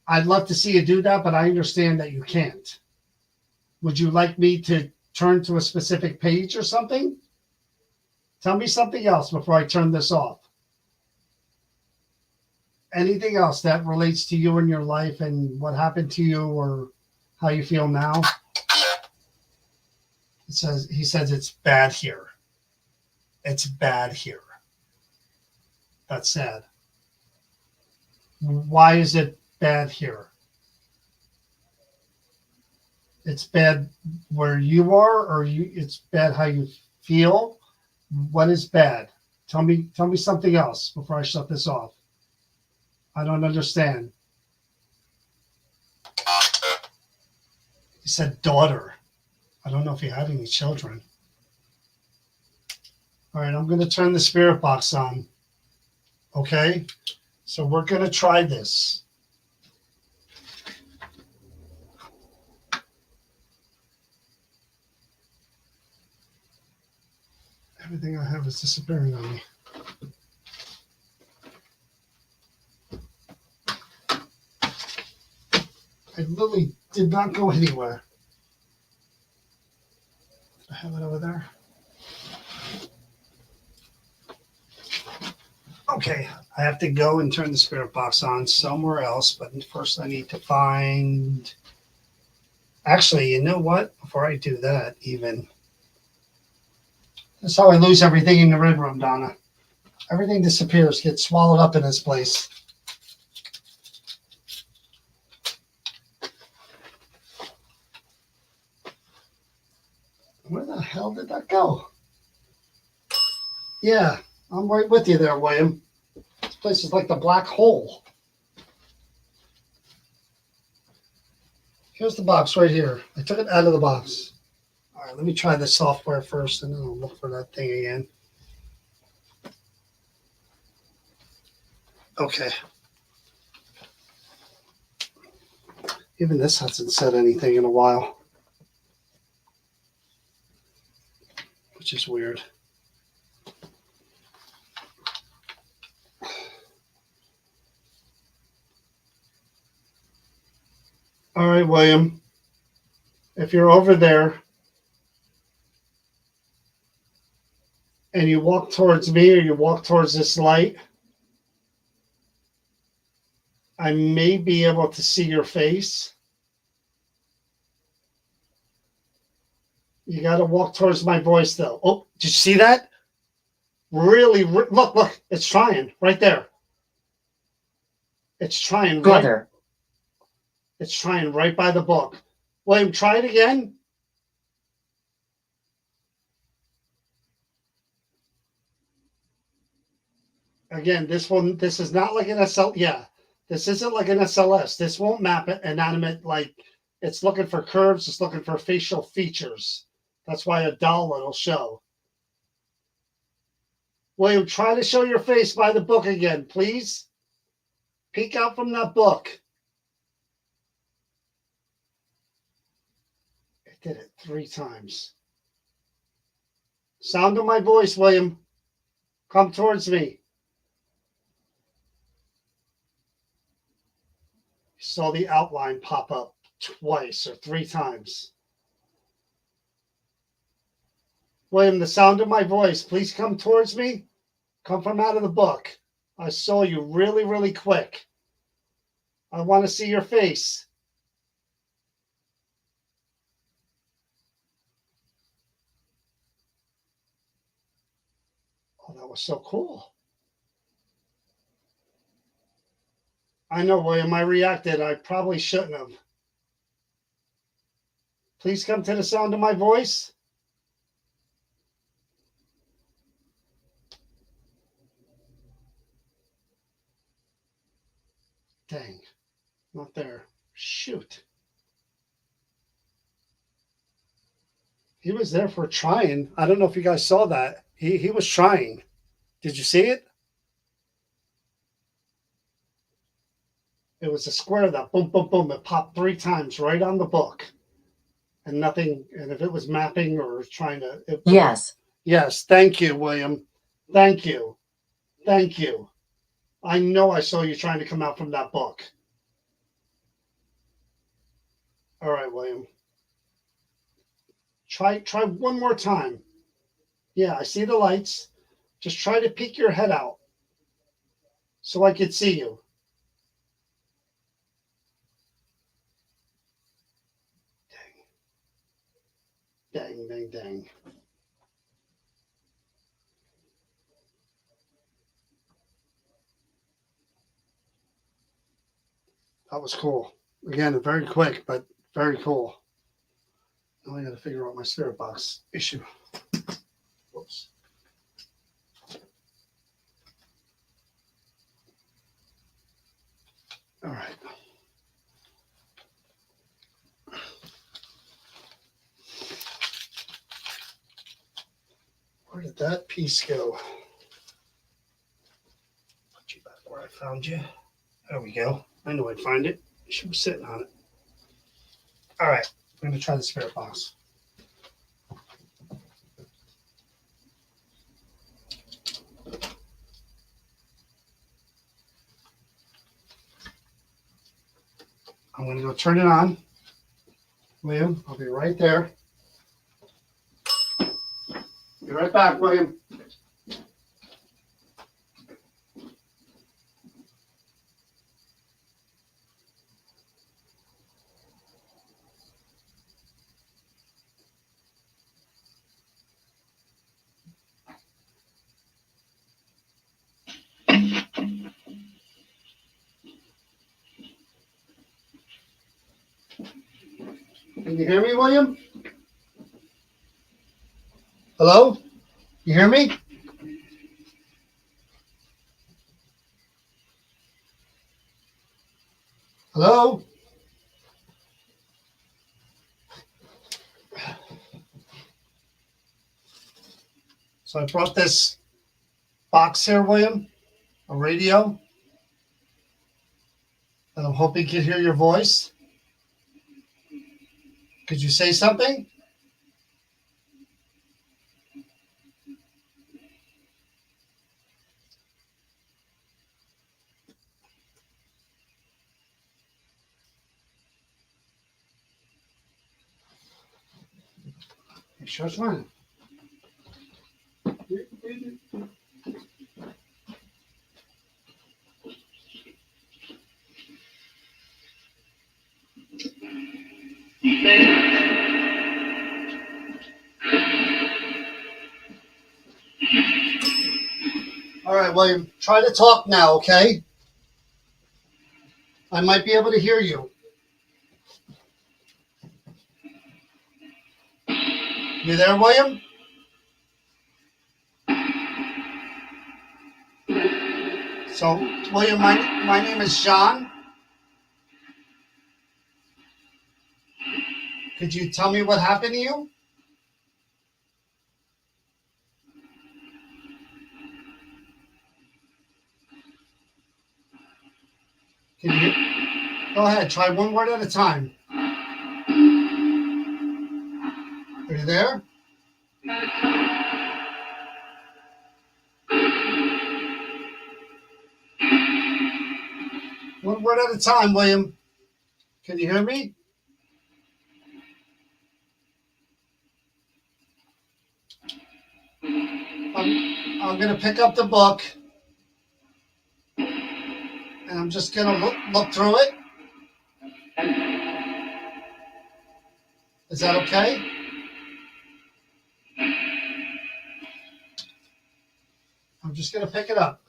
I'd love to see you do that, but I understand that you can't. Would you like me to turn to a specific page or something? Tell me something else before I turn this off. Anything else that relates to you and your life and what happened to you or how you feel now? He says it's bad here. It's bad here. That's sad. Why is it bad here? It's bad where you are, or it's bad how you feel. What is bad? Tell me something else before I shut this off. I don't understand. He said daughter. I don't know if he had any children. All right, I'm going to turn the spirit box on. Okay? So we're going to try this. Everything I have is disappearing on me. I literally did not go anywhere. I have it over there. Okay, I have to go and turn the spirit box on somewhere else, but first I need to find... Actually, you know what? Before I do that, even... That's how I lose everything in the red room, Donna. Everything disappears, gets swallowed up in this place. Where the hell did that go? Yeah, I'm right with you there, William. This place is like the black hole. Here's the box right here. I took it out of the box. All right, let me try the software first, and then I'll look for that thing again. Okay. Even this hasn't said anything in a while, which is weird. All right, William, if you're over there and you walk towards me or you walk towards this light, I may be able to see your face. You got to walk towards my voice, though. Oh, did you see that? Really, look, it's trying right there. It's trying Brother. It's trying right by the book. William, try it again. Again, this is not like an SL. Yeah, this isn't like an SLS. This won't map it inanimate. Like it's looking for curves. It's looking for facial features. That's why a doll it'll show. William, try to show your face by the book again, please. Peek out from that book. It did it 3 times. Sound of my voice, William. Come towards me. You saw the outline pop up twice or 3 times. William, the sound of my voice, please come towards me. Come from out of the book. I saw you really, really quick. I want to see your face. Oh, that was so cool. I know, William, I reacted. I probably shouldn't have. Please come to the sound of my voice. Dang, not there. Shoot. He was there for trying. I don't know if you guys saw that. He was trying. Did you see it? It was a square that boom, boom, boom. It popped 3 times right on the book. And nothing, and if it was mapping or trying to. Yes. Yes, thank you, William. Thank you. Thank you. I know I saw you trying to come out from that book. All right, William. Try one more time. Yeah, I see the lights. Just try to peek your head out so I could see you. Dang, dang, dang. That was cool. Again, very quick, but very cool. Now I got to figure out my spirit box issue. Whoops. All right. Where did that piece go? Put you back where I found you. There we go. I knew I'd find it. She was sitting on it. All right. I'm going to try the spirit box. I'm going to go turn it on. William, I'll be right there. Be right back, William. Can you hear me, William? Hello? You hear me? Hello? So I brought this box here, William, a radio, and I'm hoping you can hear your voice. Could you say something? You sure it's mine? All right, William, try to talk now, okay? I might be able to hear you. You there, William? So, William, my name is John. Could you tell me what happened to you? Can you go ahead? Try one word at a time. Are you there? One word at a time, William. Can you hear me? I'm going to pick up the book and I'm just going to look through it. Is that okay? I'm just going to pick it up.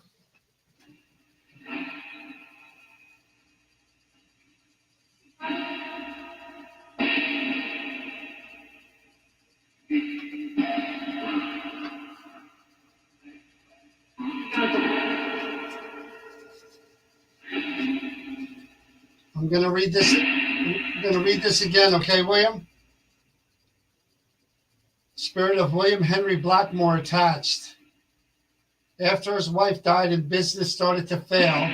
I'm going to read this. I'm going to read this again, okay, William? Spirit of William Henry Blackmore attached. After his wife died and business started to fail,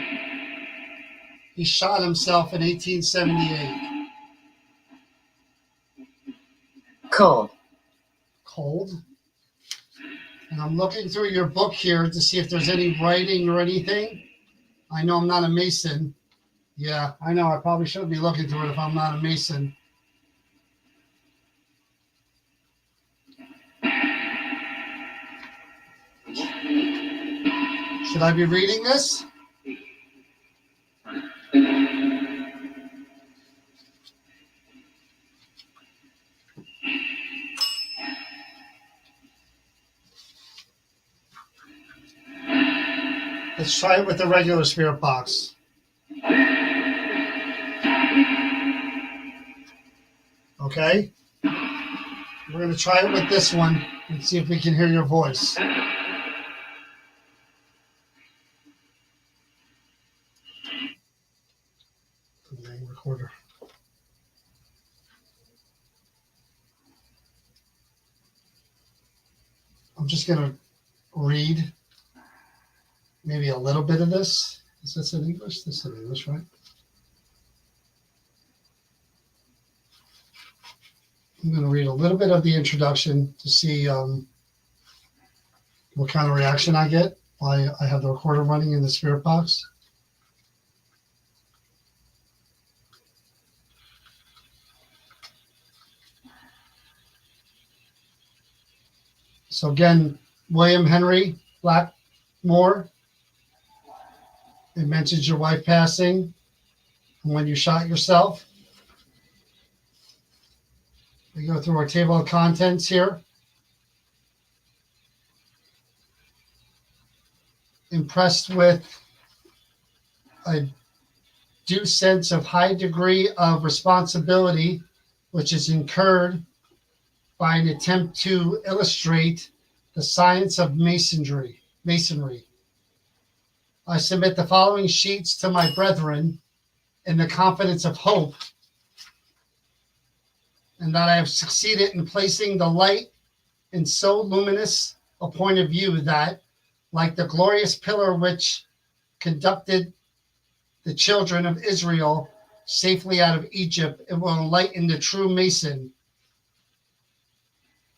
he shot himself in 1878. Cold. Cold. And I'm looking through your book here to see if there's any writing or anything. I know I'm not a Mason. Yeah, I know. I probably shouldn't be looking through it if I'm not a Mason. Should I be reading this? Let's try it with the regular spirit box. Okay? We're going to try it with this one and see if we can hear your voice. The main recorder. I'm just going to read maybe a little bit of this. Is this in English? This is in English, right? I'm going to read a little bit of the introduction to see what kind of reaction I get while I have the recorder running in the spirit box. So again, William Henry Blackmore. It mentions your wife passing and when you shot yourself. We go through our table of contents here. Impressed with a due sense of high degree of responsibility, which is incurred by an attempt to illustrate the science of masonry. I submit the following sheets to my brethren in the confidence of hope, and that I have succeeded in placing the light in so luminous a point of view that, like the glorious pillar which conducted the children of Israel safely out of Egypt, it will enlighten the true Mason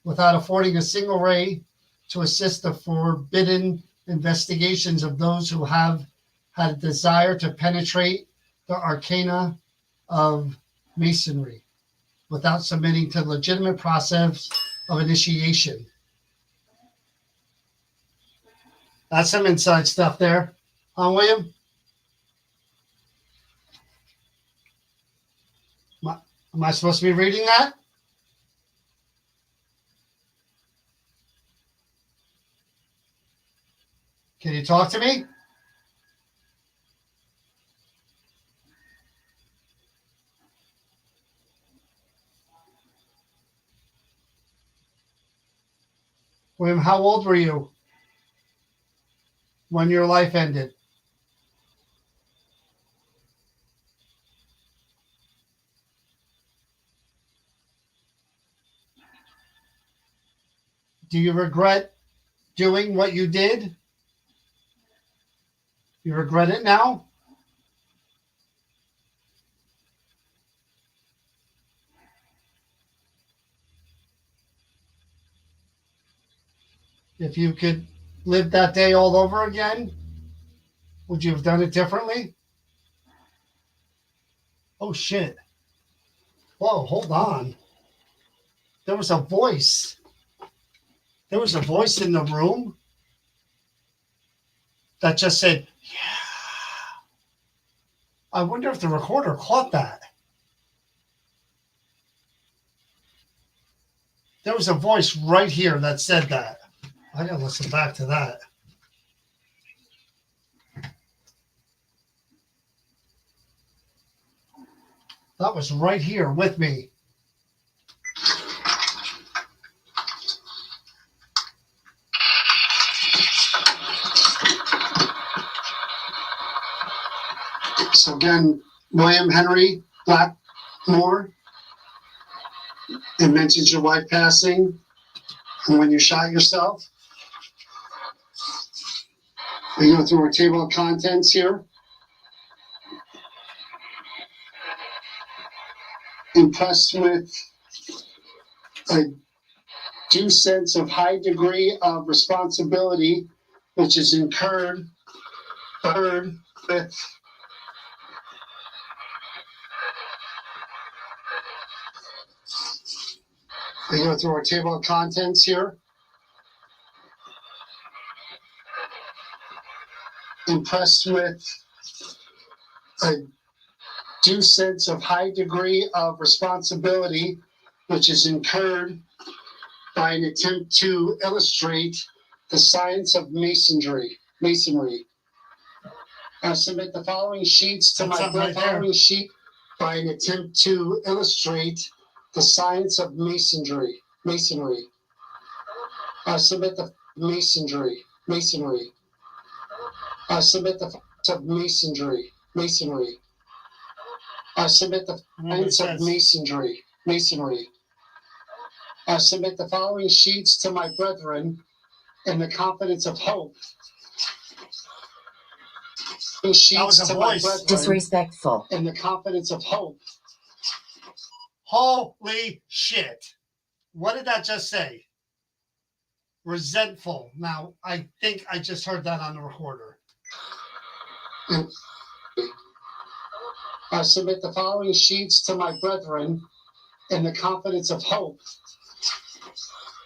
without affording a single ray to assist the forbidden investigations of those who have had a desire to penetrate the arcana of Masonry without submitting to the legitimate process of initiation. That's some inside stuff there. William? Am I supposed to be reading that? Can you talk to me? William, how old were you when your life ended? Do you regret doing what you did? You regret it now? If you could live that day all over again, would you have done it differently? Oh shit. Whoa, hold on. There was a voice. There was a voice in the room that just said, yeah. I wonder if the recorder caught that. There was a voice right here that said that. I gotta listen back to that. That was right here with me. So again, William Henry Blackmore, it mentions your wife passing and when you shot yourself. We go through our table of contents here. Impressed with a due sense of high degree of responsibility, which is incurred with we go through our table of contents here. Impressed with a due sense of high degree of responsibility, which is incurred by an attempt to illustrate the science of masonry. I submit the following sheets to my following sheet by an attempt to illustrate the science of masonry. I submit the masonry. I submit the science of masonry. I submit the science of masonry. I submit the following sheets to my brethren in the confidence of hope. Sheets to my brethren Disrespectful. in the confidence of hope. Holy shit. What did that just say? Resentful. Now, I think I just heard that on the recorder. I submit the following sheets to my brethren in the confidence of hope.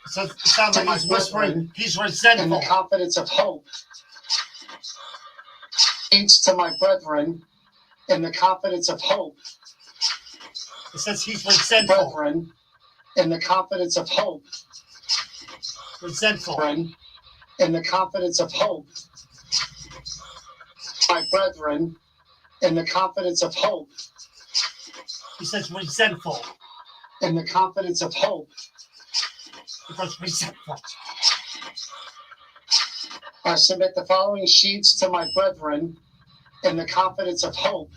So it sounds like he's whispering. He's resentful. In the confidence of hope. Sheets to my brethren in the confidence of hope. It says he's resentful. Brethren in the confidence of hope. Resentful. Brethren in the confidence of hope. My brethren in the confidence of hope. He says resentful. In the confidence of hope. Because resentful. I submit the following sheets to my brethren in the confidence of hope.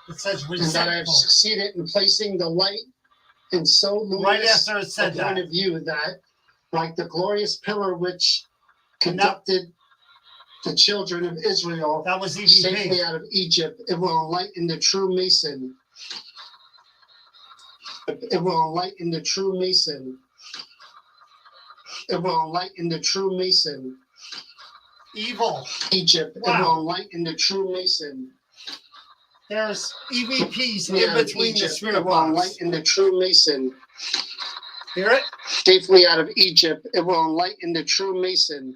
It says resentful. And that I have succeeded in placing the light in so luminous a point of view that, like the glorious pillar which conducted the children of Israel safely out of Egypt, it will enlighten the true mason. It will enlighten the true mason. It will enlighten the true mason. Evil. Egypt. Wow. It will enlighten the true mason. There's EVPs in between Egypt, the spirit box. It will enlighten the true mason. Hear it? Safely out of Egypt. It will enlighten the true mason.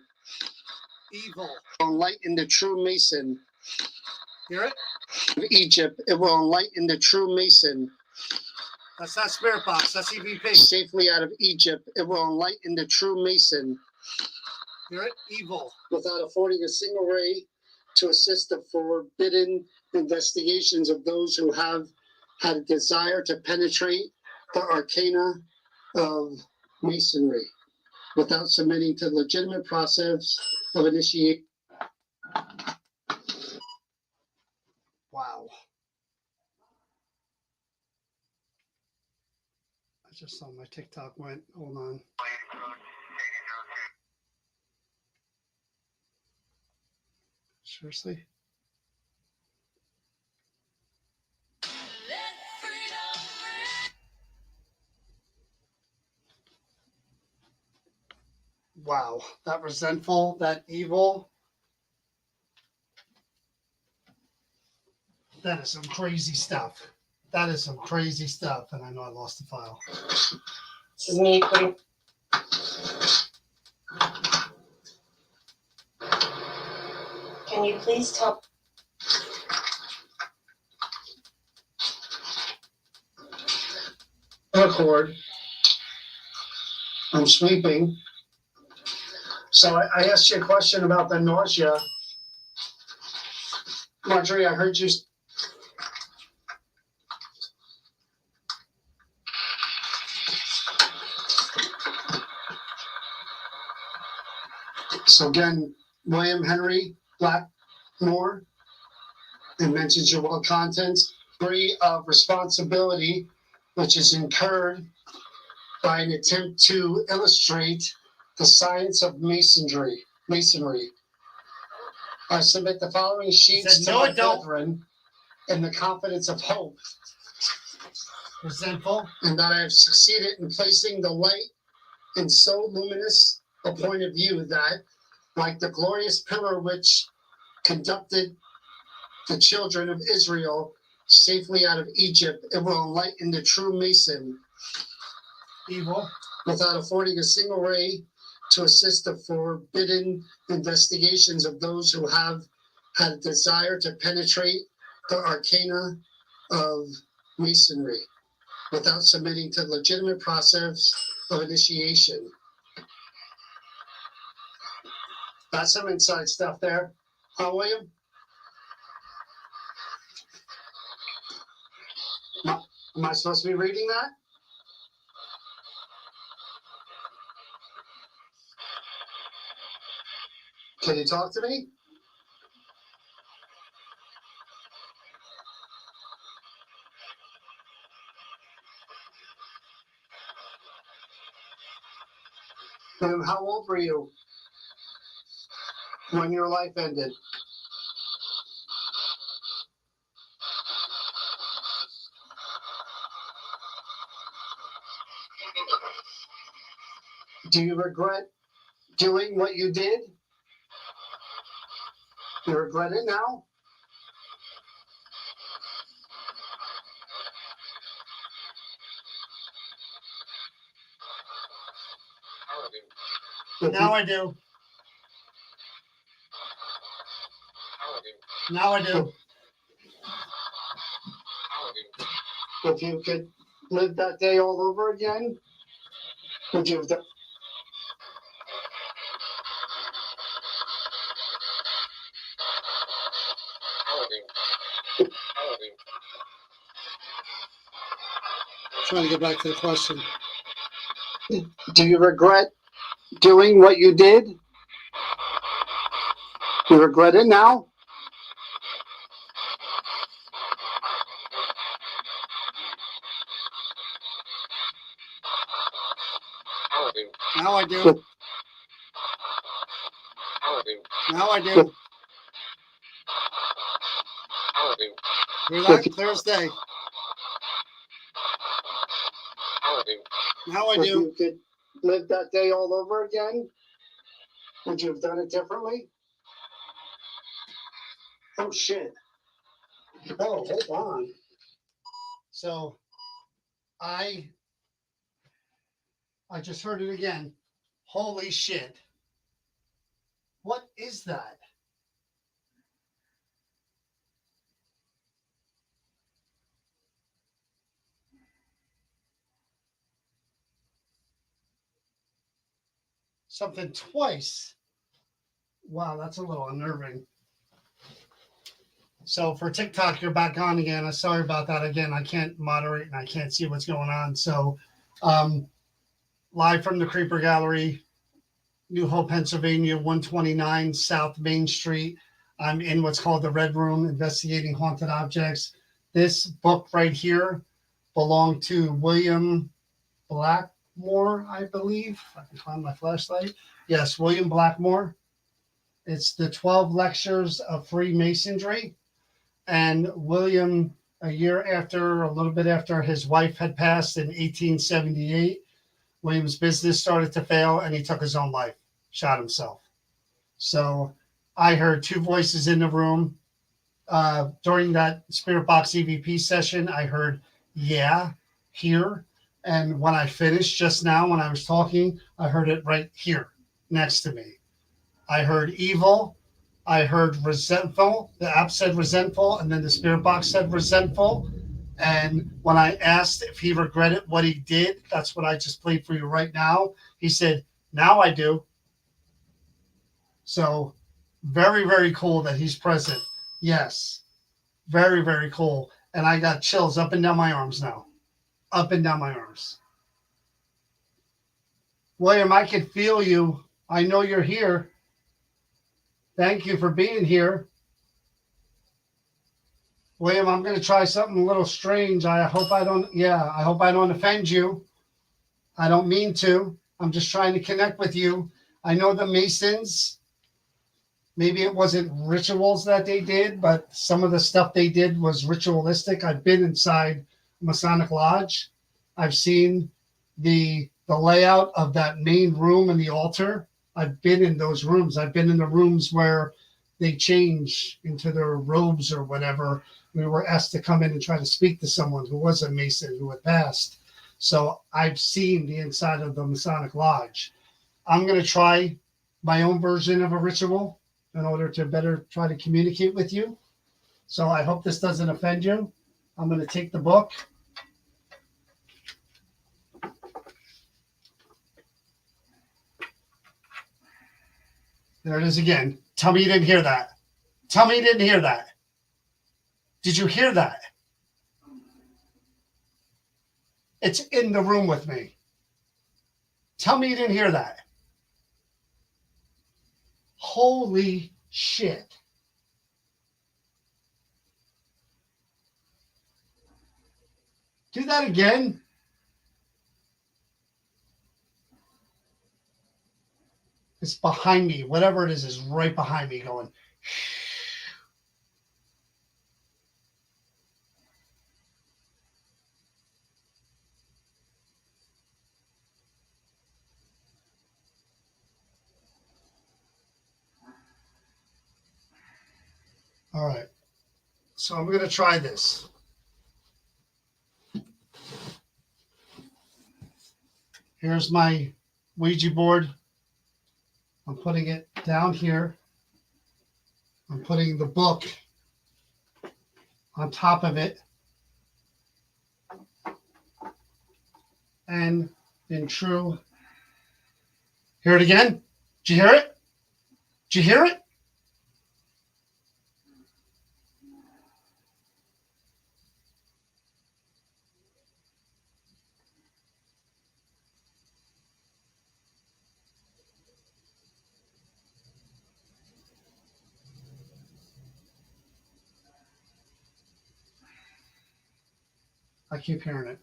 Evil. It will enlighten the true mason. Hear it? Of Egypt. It will enlighten the true mason. That's not spirit box. That's EVP. Safely out of Egypt. It will enlighten the true mason. Hear it? Evil. Without affording a single ray to assist the forbidden investigations of those who have had a desire to penetrate the arcana of masonry without submitting to the legitimate process of initiation. Wow. I just saw my TikTok went. Hold on. Seriously? Wow, that resentful, that evil. That is some crazy stuff. That is some crazy stuff. And I know I lost the file. This is me putting. Can you please tell? Record. I'm sleeping. So I asked you a question about the nausea. Marjorie, I heard you. So again, William Henry Blackmore, and mentions your well contents free of responsibility, which is incurred by an attempt to illustrate the science of masonry. I submit the following sheets to my brethren in the confidence of hope. Resentful. And that I have succeeded in placing the light in so luminous a point of view that, like the glorious pillar which conducted the children of Israel safely out of Egypt, it will enlighten the true mason evil without affording a single ray to assist the forbidden investigations of those who have had a desire to penetrate the arcana of masonry without submitting to the legitimate process of initiation. That's some inside stuff there. Huh, William? Am I supposed to be reading that? Can you talk to me? And how old were you when your life ended? Do you regret doing what you did? You regret it now? Now I do. Now I do. If you could live that day all over again, would you have done? Trying to get back to the question. Do you regret doing what you did? You regret it now? Now I do. Now I do. Hear that? Clear as day. Now I do. If you could live that day all over again, would you have done it differently? Oh, shit. Oh, hold on. So, I just heard it again. Holy shit. What is that? Something twice. Wow, that's a little unnerving. So for TikTok, you're back on again. I'm sorry about that again. I can't moderate and I can't see what's going on. So live from the Creeper Gallery, New Hope, Pennsylvania, 129 South Main Street. I'm in what's called the Red Room, investigating haunted objects. This book right here belonged to William Blackmore, I believe. If I can find my flashlight. Yes, William Blackmore. It's the 12 Lectures of Freemasonry. And William, a year after, a little bit after his wife had passed in 1878, William's business started to fail and he took his own life, shot himself. So I heard two voices in the room. During that Spirit Box EVP session, I heard, yeah, here. And when I finished just now, when I was talking, I heard it right here next to me. I heard evil. I heard resentful. The app said resentful, and then the Spirit Box said resentful. And when I asked if he regretted what he did, that's what I just played for you right now. He said, now I do. So very, very cool that he's present. Yes. Very, very cool. And I got chills up and down my arms now. Up and down my arms. William, I can feel you. I know you're here. Thank you for being here. William, I'm going to try something a little strange. I hope I don't offend you. I don't mean to. I'm just trying to connect with you. I know the Masons, maybe it wasn't rituals that they did, but some of the stuff they did was ritualistic. I've been inside Masonic Lodge. I've seen the layout of that main room and the altar. I've been in those rooms. I've been in the rooms where they change into their robes or whatever. We were asked to come in and try to speak to someone who was a Mason who had passed. So I've seen the inside of the Masonic Lodge. I'm going to try my own version of a ritual in order to better try to communicate with you. So I hope this doesn't offend you. I'm going to take the book. There it is again. Tell me you didn't hear that. Tell me you didn't hear that. Did you hear that? It's in the room with me. Tell me you didn't hear that. Holy shit. Do that again. It's behind me. Whatever it is right behind me going. All right. So I'm going to try this. Here's my Ouija board. I'm putting it down here. I'm putting the book on top of it. And in true. Hear it again? Did you hear it? Did you hear it? I keep hearing it.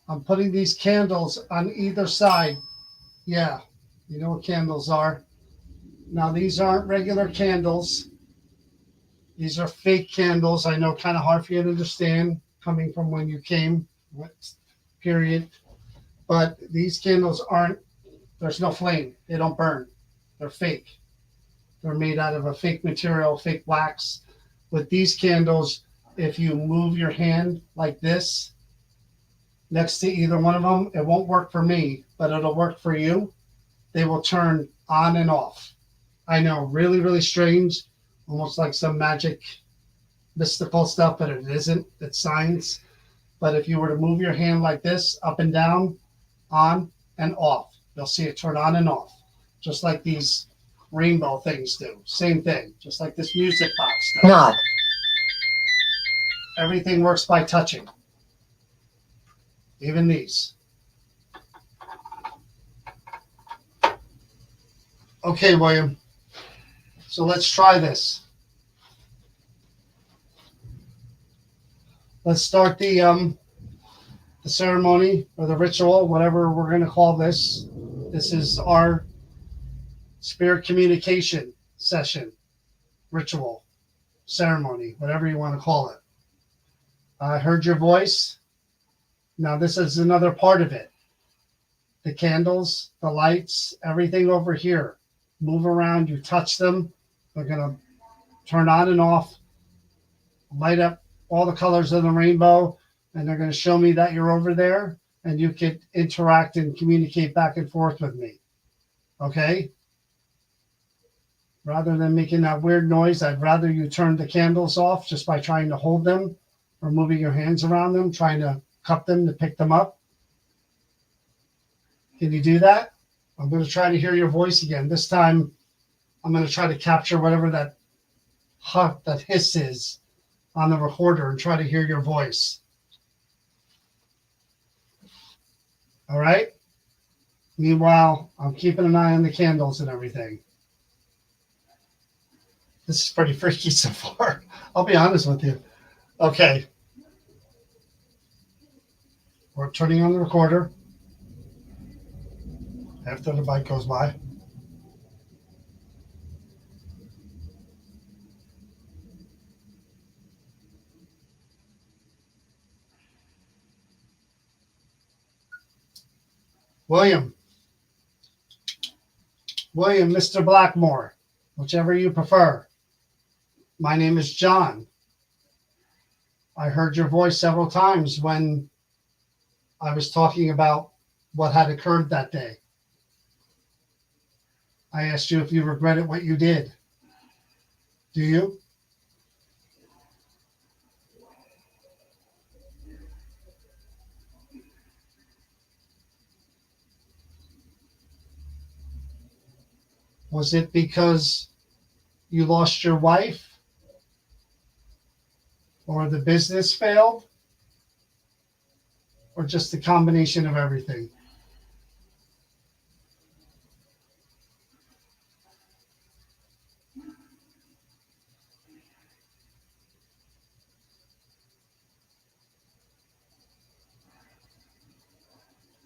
I'm putting these candles on either side. Yeah, you know what candles are. Now, these aren't regular candles. These are fake candles. I know, kind of hard for you to understand coming from when you came, period. But these candles aren't, there's no flame. They don't burn. They're fake. They're made out of a fake material, fake wax. With these candles, if you move your hand like this next to either one of them, it won't work for me, but it'll work for you. They will turn on and off. I know, really, really strange, almost like some magic, mystical stuff, but it isn't. It's science. But if you were to move your hand like this, up and down, on and off, you'll see it turn on and off, just like these rainbow things do. Same thing, just like this music box does. Not. Everything works by touching. Even these. Okay, William. So let's try this. Let's start the the ceremony or the ritual, whatever we're going to call this. This is our spirit communication session, ritual, ceremony, whatever you want to call it. I heard your voice. Now, this is another part of it. The candles, the lights, everything over here. Move around, you touch them. They're going to turn on and off, light up all the colors of the rainbow, and they're going to show me that you're over there and you could interact and communicate back and forth with me. Okay? Rather than making that weird noise, I'd rather you turn the candles off just by trying to hold them or moving your hands around them, trying to cup them to pick them up. Can you do that? I'm going to try to hear your voice again. This time, I'm going to try to capture whatever that hiss is on the recorder and try to hear your voice. All right? Meanwhile, I'm keeping an eye on the candles and everything. This is pretty freaky so far. I'll be honest with you. Okay. We're turning on the recorder after the bike goes by. William, Mr. Blackmore, whichever you prefer. My name is John. I heard your voice several times when I was talking about what had occurred that day. I asked you if you regretted what you did. Do you? Was it because you lost your wife? Or the business failed? Or just a combination of everything?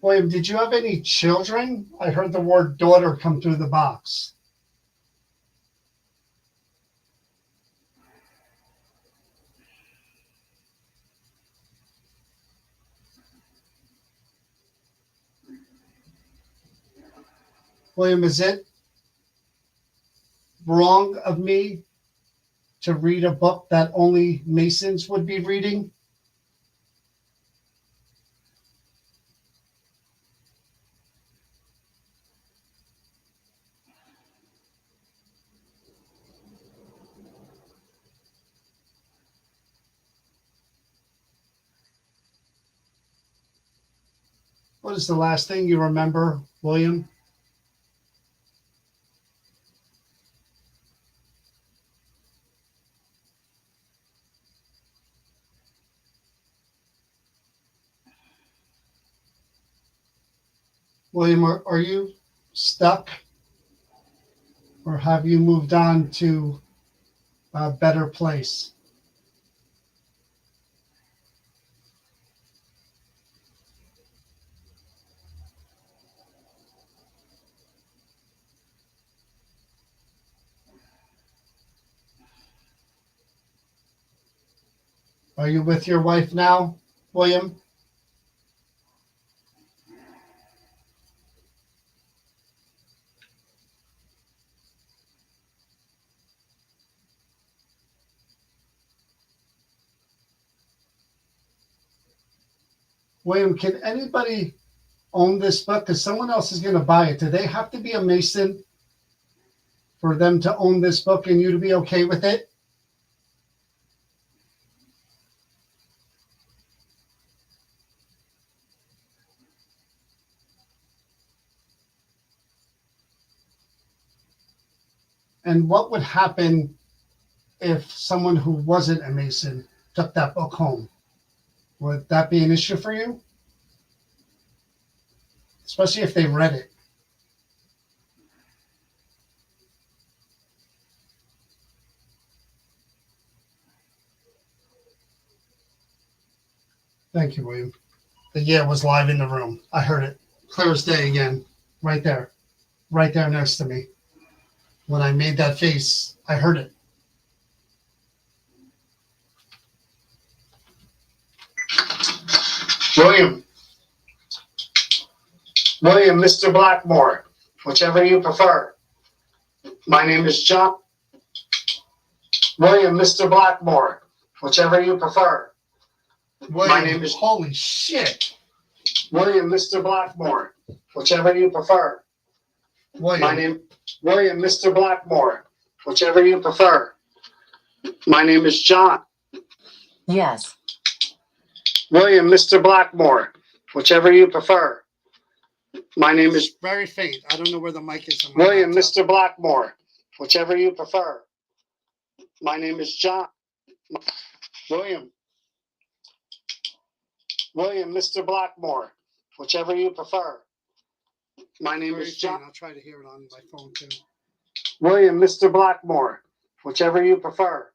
William, did you have any children? I heard the word daughter come through the box. William, is it wrong of me to read a book that only Masons would be reading? What is the last thing you remember, William? William, are you stuck? Or have you moved on to a better place? Are you with your wife now, William? William, can anybody own this book? Because someone else is going to buy it. Do they have to be a Mason for them to own this book and you to be okay with it? And what would happen if someone who wasn't a Mason took that book home? Would that be an issue for you? Especially if they read it. Thank you, William. The yeah was live in the room. I heard it clear as day again, right there next to me. When I made that face, I heard it. William, Mr. Blackmore, whichever you prefer. My name is John. William, Mr. Blackmore, whichever you prefer. My name is holy shit. William, Mr. Blackmore, whichever you prefer. William, Mr. Blackmore, whichever you prefer. My name is John. Yes. William, Mr. Blackmore, whichever you prefer. My name is very faint. I don't know where the mic is. William, Mr. Blackmore, whichever you prefer. My name is John. William, Mr. Blackmore, whichever you prefer. My name is John. I'll try to hear it on my phone too. William, Mr. Blackmore, whichever you prefer.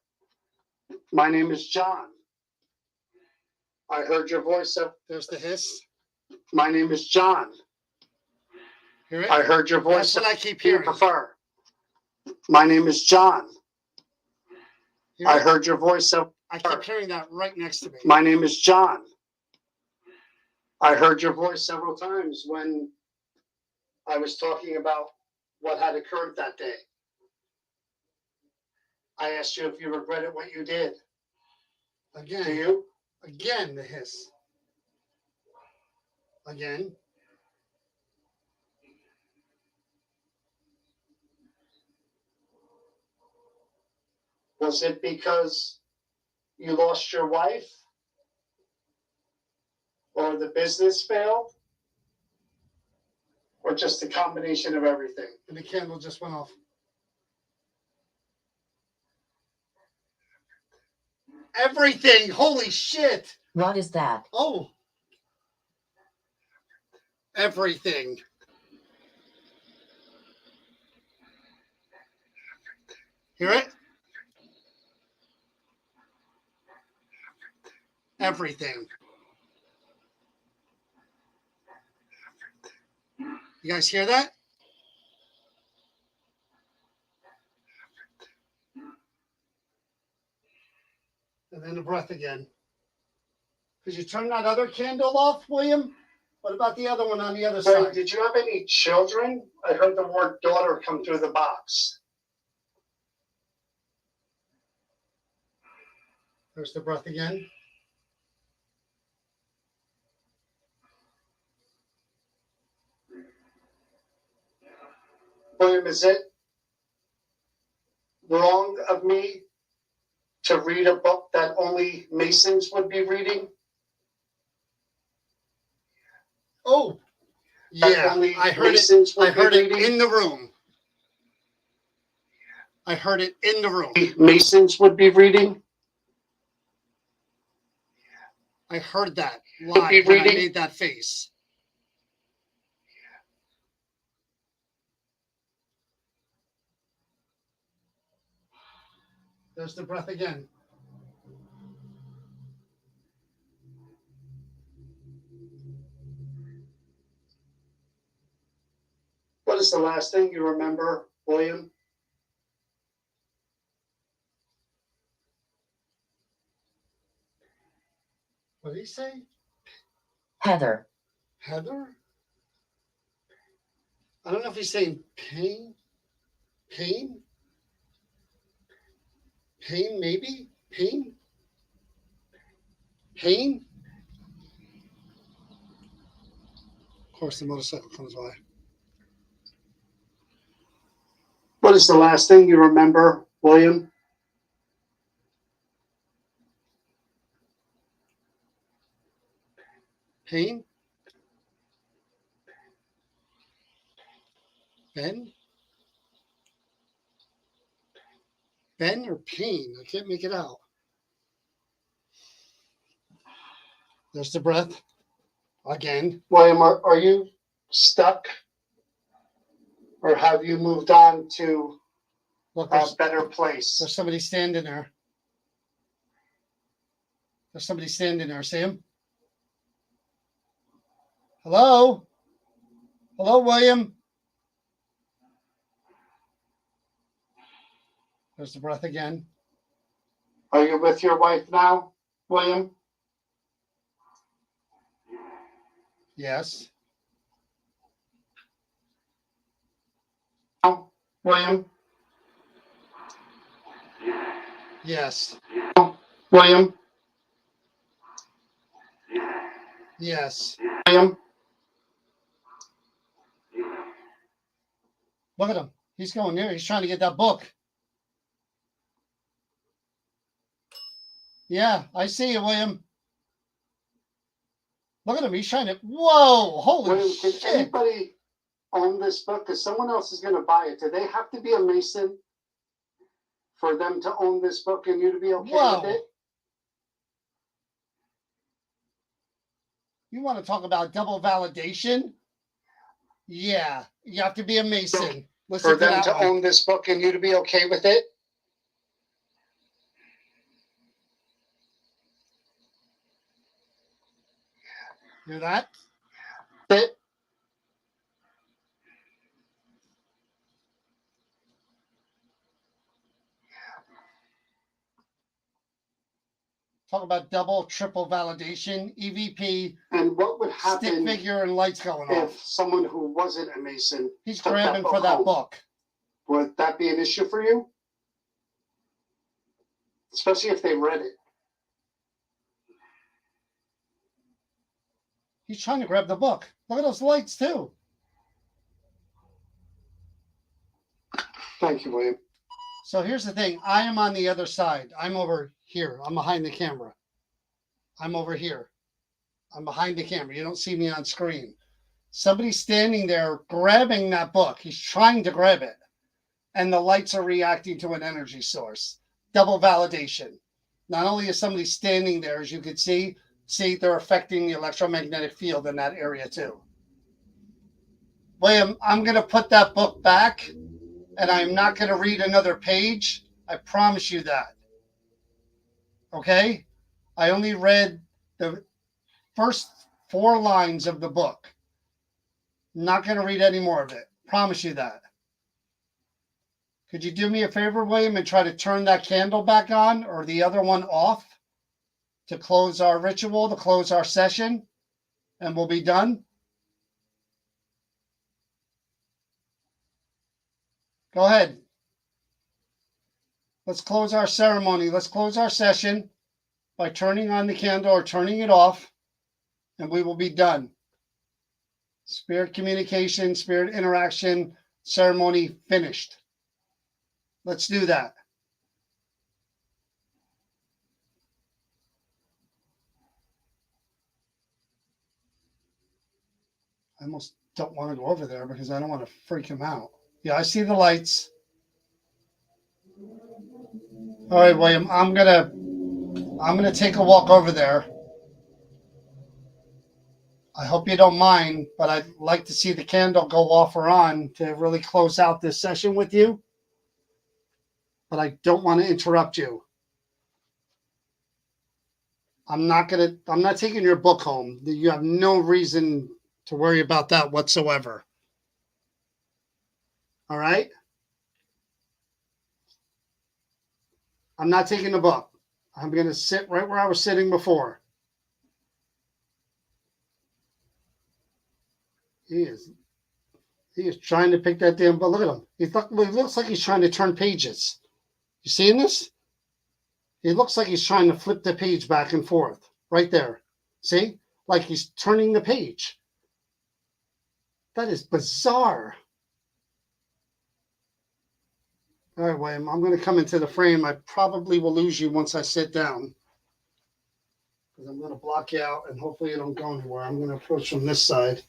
My name is John. I heard your voice up. There's the hiss. My name is John. Hear it? I heard your voice. That's what I keep hearing. You prefer. My name is John. I heard your voice up. I keep hearing that right next to me. My name is John. I heard your voice several times when I was talking about what had occurred that day. I asked you if you regretted what you did. Again. Do you? Again, the hiss. Again. Was it because you lost your wife? Or the business failed? Or just a combination of everything? And the candle just went off. Everything! Holy shit! What is that? Oh. Everything. Hear it? Everything. You guys hear that? And then the breath again. Could you turn that other candle off, William? What about the other one on the other side? Did you have any children? I heard the word daughter come through the box. There's the breath again. William, is it wrong of me to read a book that only Masons would be reading? Oh, yeah, I heard it. I heard it in the room. I heard it in the room. Masons would be reading. I heard that live when I made that face. There's the breath again. What is the last thing you remember, William? What did he say? Heather. Heather? I don't know if he's saying pain. Pain? Pain, maybe? Pain? Pain? Of course, the motorcycle comes by. What is the last thing you remember, William? Pain? Ben? Ben or pain? I can't make it out. There's the breath. Again. William, are you stuck? Or have you moved on to a better place? There's somebody standing there. There's somebody standing there. See him? Hello? Hello, William? There's the breath again. Are you with your wife now, William? Yes. Oh, William? Yes. Oh, William? Yes. William? Look at him. He's going there. He's trying to get that book. Yeah, I see you, William. Look at him. He's trying to. Whoa! Holy William, can shit! anybody own this book? Because someone else is going to buy it. Do they have to be a Mason for them to own this book and you to be okay Whoa. with it? You want to talk about double validation? Yeah, you have to be a Mason. Listen For them that to one. own this book and you to be okay with it? Hear that? It? Talk about double, triple validation, EVP, And what would stick happen figure, and lights going if off. someone who wasn't a Mason He's took that grabbing book for that home? book. Would that be an issue for you? Especially if they read it. He's trying to grab the book. Look at those lights, too. Thank you, William. So here's the thing. I am on the other side. I'm over here. I'm behind the camera. I'm over here. I'm behind the camera. You don't see me on screen. Somebody's standing there grabbing that book. He's trying to grab it. And the lights are reacting to an energy source. Double validation. Not only is somebody standing there, as you can see, they're affecting the electromagnetic field in that area too. William, I'm going to put that book back, and I'm not going to read another page. I promise you that. Okay? I only read the first 4 lines of the book. Not going to read any more of it. Promise you that. Could you do me a favor, William, and try to turn that candle back on or the other one off to close our ritual, to close our session, and we'll be done? Go ahead. Let's close our ceremony. Let's close our session by turning on the candle or turning it off, and we will be done. Spirit communication, spirit interaction, ceremony finished. Let's do that. I almost don't want to go over there because I don't want to freak him out. Yeah, I see the lights. All right, William, I'm gonna take a walk over there. I hope you don't mind, but I'd like to see the candle go off or on to really close out this session with you. But I don't want to interrupt you. I'm not taking your book home. You have no reason to worry about that whatsoever. All right? I'm not taking the book. I'm going to sit right where I was sitting before. He is trying to pick that damn book. Look at him. He looks like he's trying to turn pages. You seeing this? It looks like he's trying to flip the page back and forth. Right there. See? Like he's turning the page. That is bizarre. All right, William, I'm going to come into the frame. I probably will lose you once I sit down. Because I'm going to block you out, and hopefully you don't go anywhere. I'm going to approach from this side.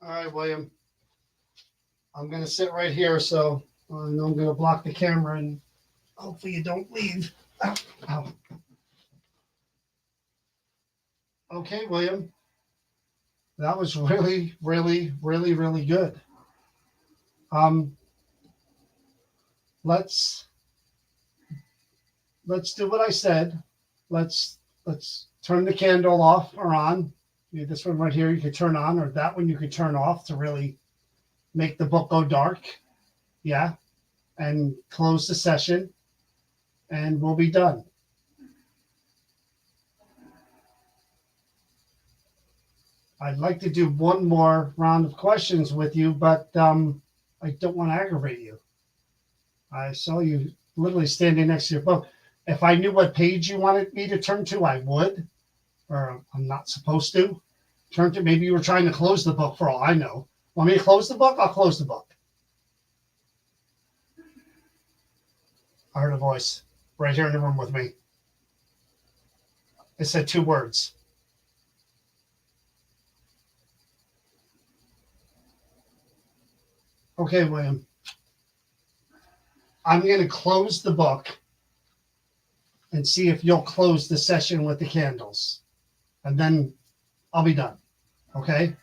All right, William. I'm going to sit right here, so I'm going to block the camera, and hopefully you don't leave. Ow, ow. Okay, William. That was really, really, really, really good. let's do what I said. Let's turn the candle off or on. This one right here you could turn on, or that one you could turn off to really make the book go dark. Yeah. And close the session, and we'll be done. I'd like to do one more round of questions with you, but I don't want to aggravate you. I saw you literally standing next to your book. If I knew what page you wanted me to turn to, I would, or I'm not supposed to turn to. Maybe you were trying to close the book for all I know. Want me to close the book? I'll close the book. I heard a voice right here in the room with me. It said 2 words. Okay, William. I'm going to close the book and see if you'll close the session with the candles. And then I'll be done. Okay?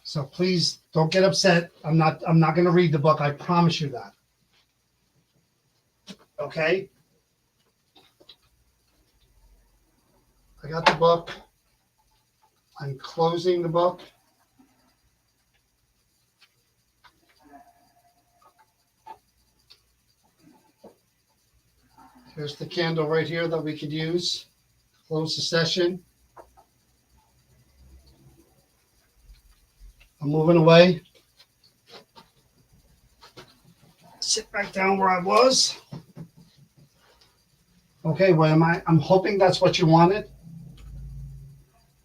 So please don't get upset. I'm not going to read the book. I promise you that. Okay? I got the book. I'm closing the book. Here's the candle right here that we could use. Close the session. I'm moving away. Sit back down where I was. Okay, well, I'm hoping that's what you wanted,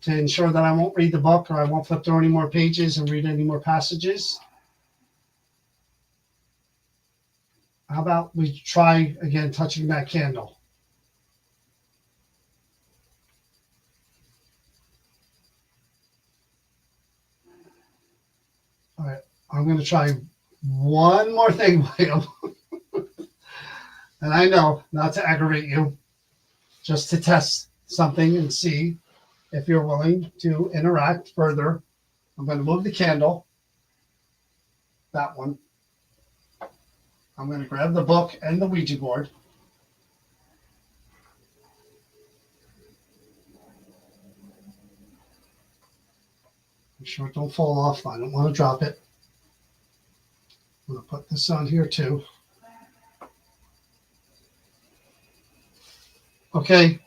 to ensure that I won't read the book or I won't flip through any more pages and read any more passages. How about we try again touching that candle? All right, I'm going to try one more thing, William. And I know, not to aggravate you, just to test something and see if you're willing to interact further. I'm going to move the candle, that one. I'm going to grab the book and the Ouija board. Make sure it don't fall off. I don't want to drop it. I'm going to put this on here too. Okay.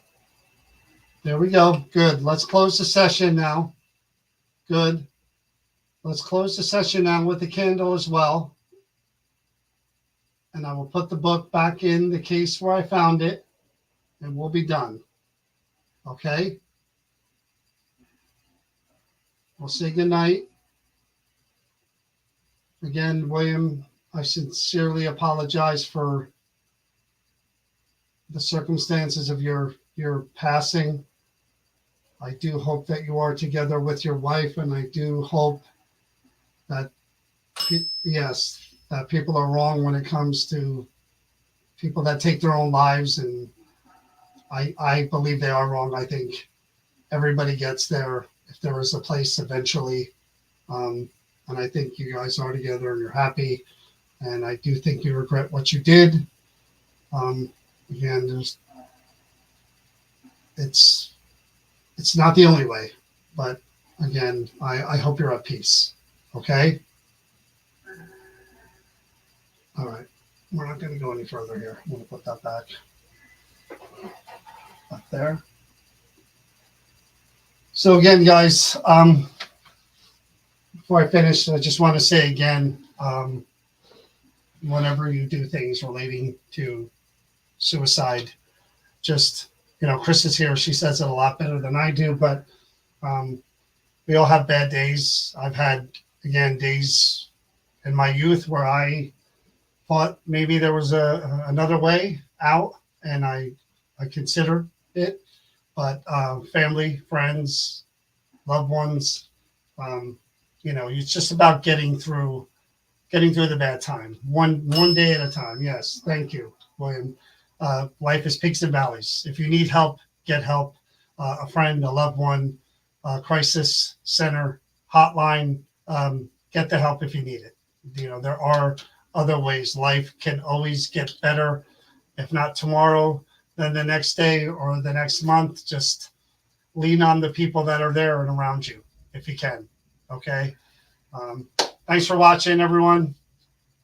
There we go. Good. Let's close the session now. Good. Let's close the session now with the candle as well. And I will put the book back in the case where I found it, and we'll be done. Okay? We'll say goodnight. Again, William, I sincerely apologize for the circumstances of your passing. I do hope that you are together with your wife, and I do hope that, yes, that people are wrong when it comes to people that take their own lives, and I believe they are wrong. I think everybody gets there if there is a place eventually, and I think you guys are together and you're happy, and I do think you regret what you did. Again, it's not the only way, but again, I hope you're at peace. Okay. All right, we're not going to go any further here. I'm going to put that back up there. So again, guys, before I finish, I just want to say again, whenever you do things relating to suicide, just, Chris is here. She says it a lot better than I do, but we all have bad days. I've had, again, days in my youth where I thought maybe there was another way out, and I considered it, but family, friends, loved ones, it's just about getting through the bad time, one day at a time. Yes, thank you, William. Life is peaks and valleys. If you need help, get help. A friend, a loved one, crisis center, hotline. Get the help if you need it. There are other ways. Life can always get better. If not tomorrow, then the next day or the next month. Just lean on the people that are there and around you if you can. Okay. Thanks for watching, everyone.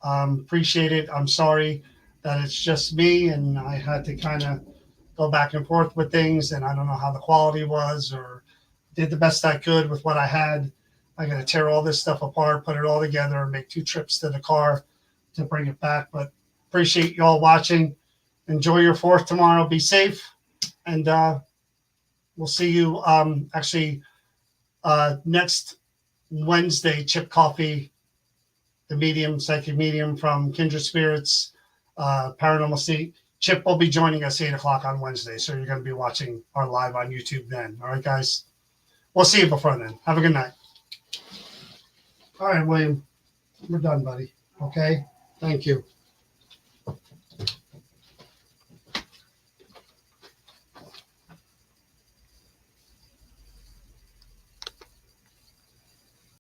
Appreciate it. I'm sorry that it's just me and I had to kind of go back and forth with things, and I don't know how the quality was, or did the best I could with what I had. I got to tear all this stuff apart, put it all together, and make 2 trips to the car to bring it back. But appreciate you all watching. Enjoy your 4th tomorrow. Be safe, and we'll see you next Wednesday. Chip Coffee, the medium, psychic medium from Kindred Spirits, Paranormal State. Chip will be joining us 8 o'clock on Wednesday, so you're going to be watching our live on YouTube then. All right, guys? We'll see you before then. Have a good night. All right, William. We're done, buddy. Okay? Thank you.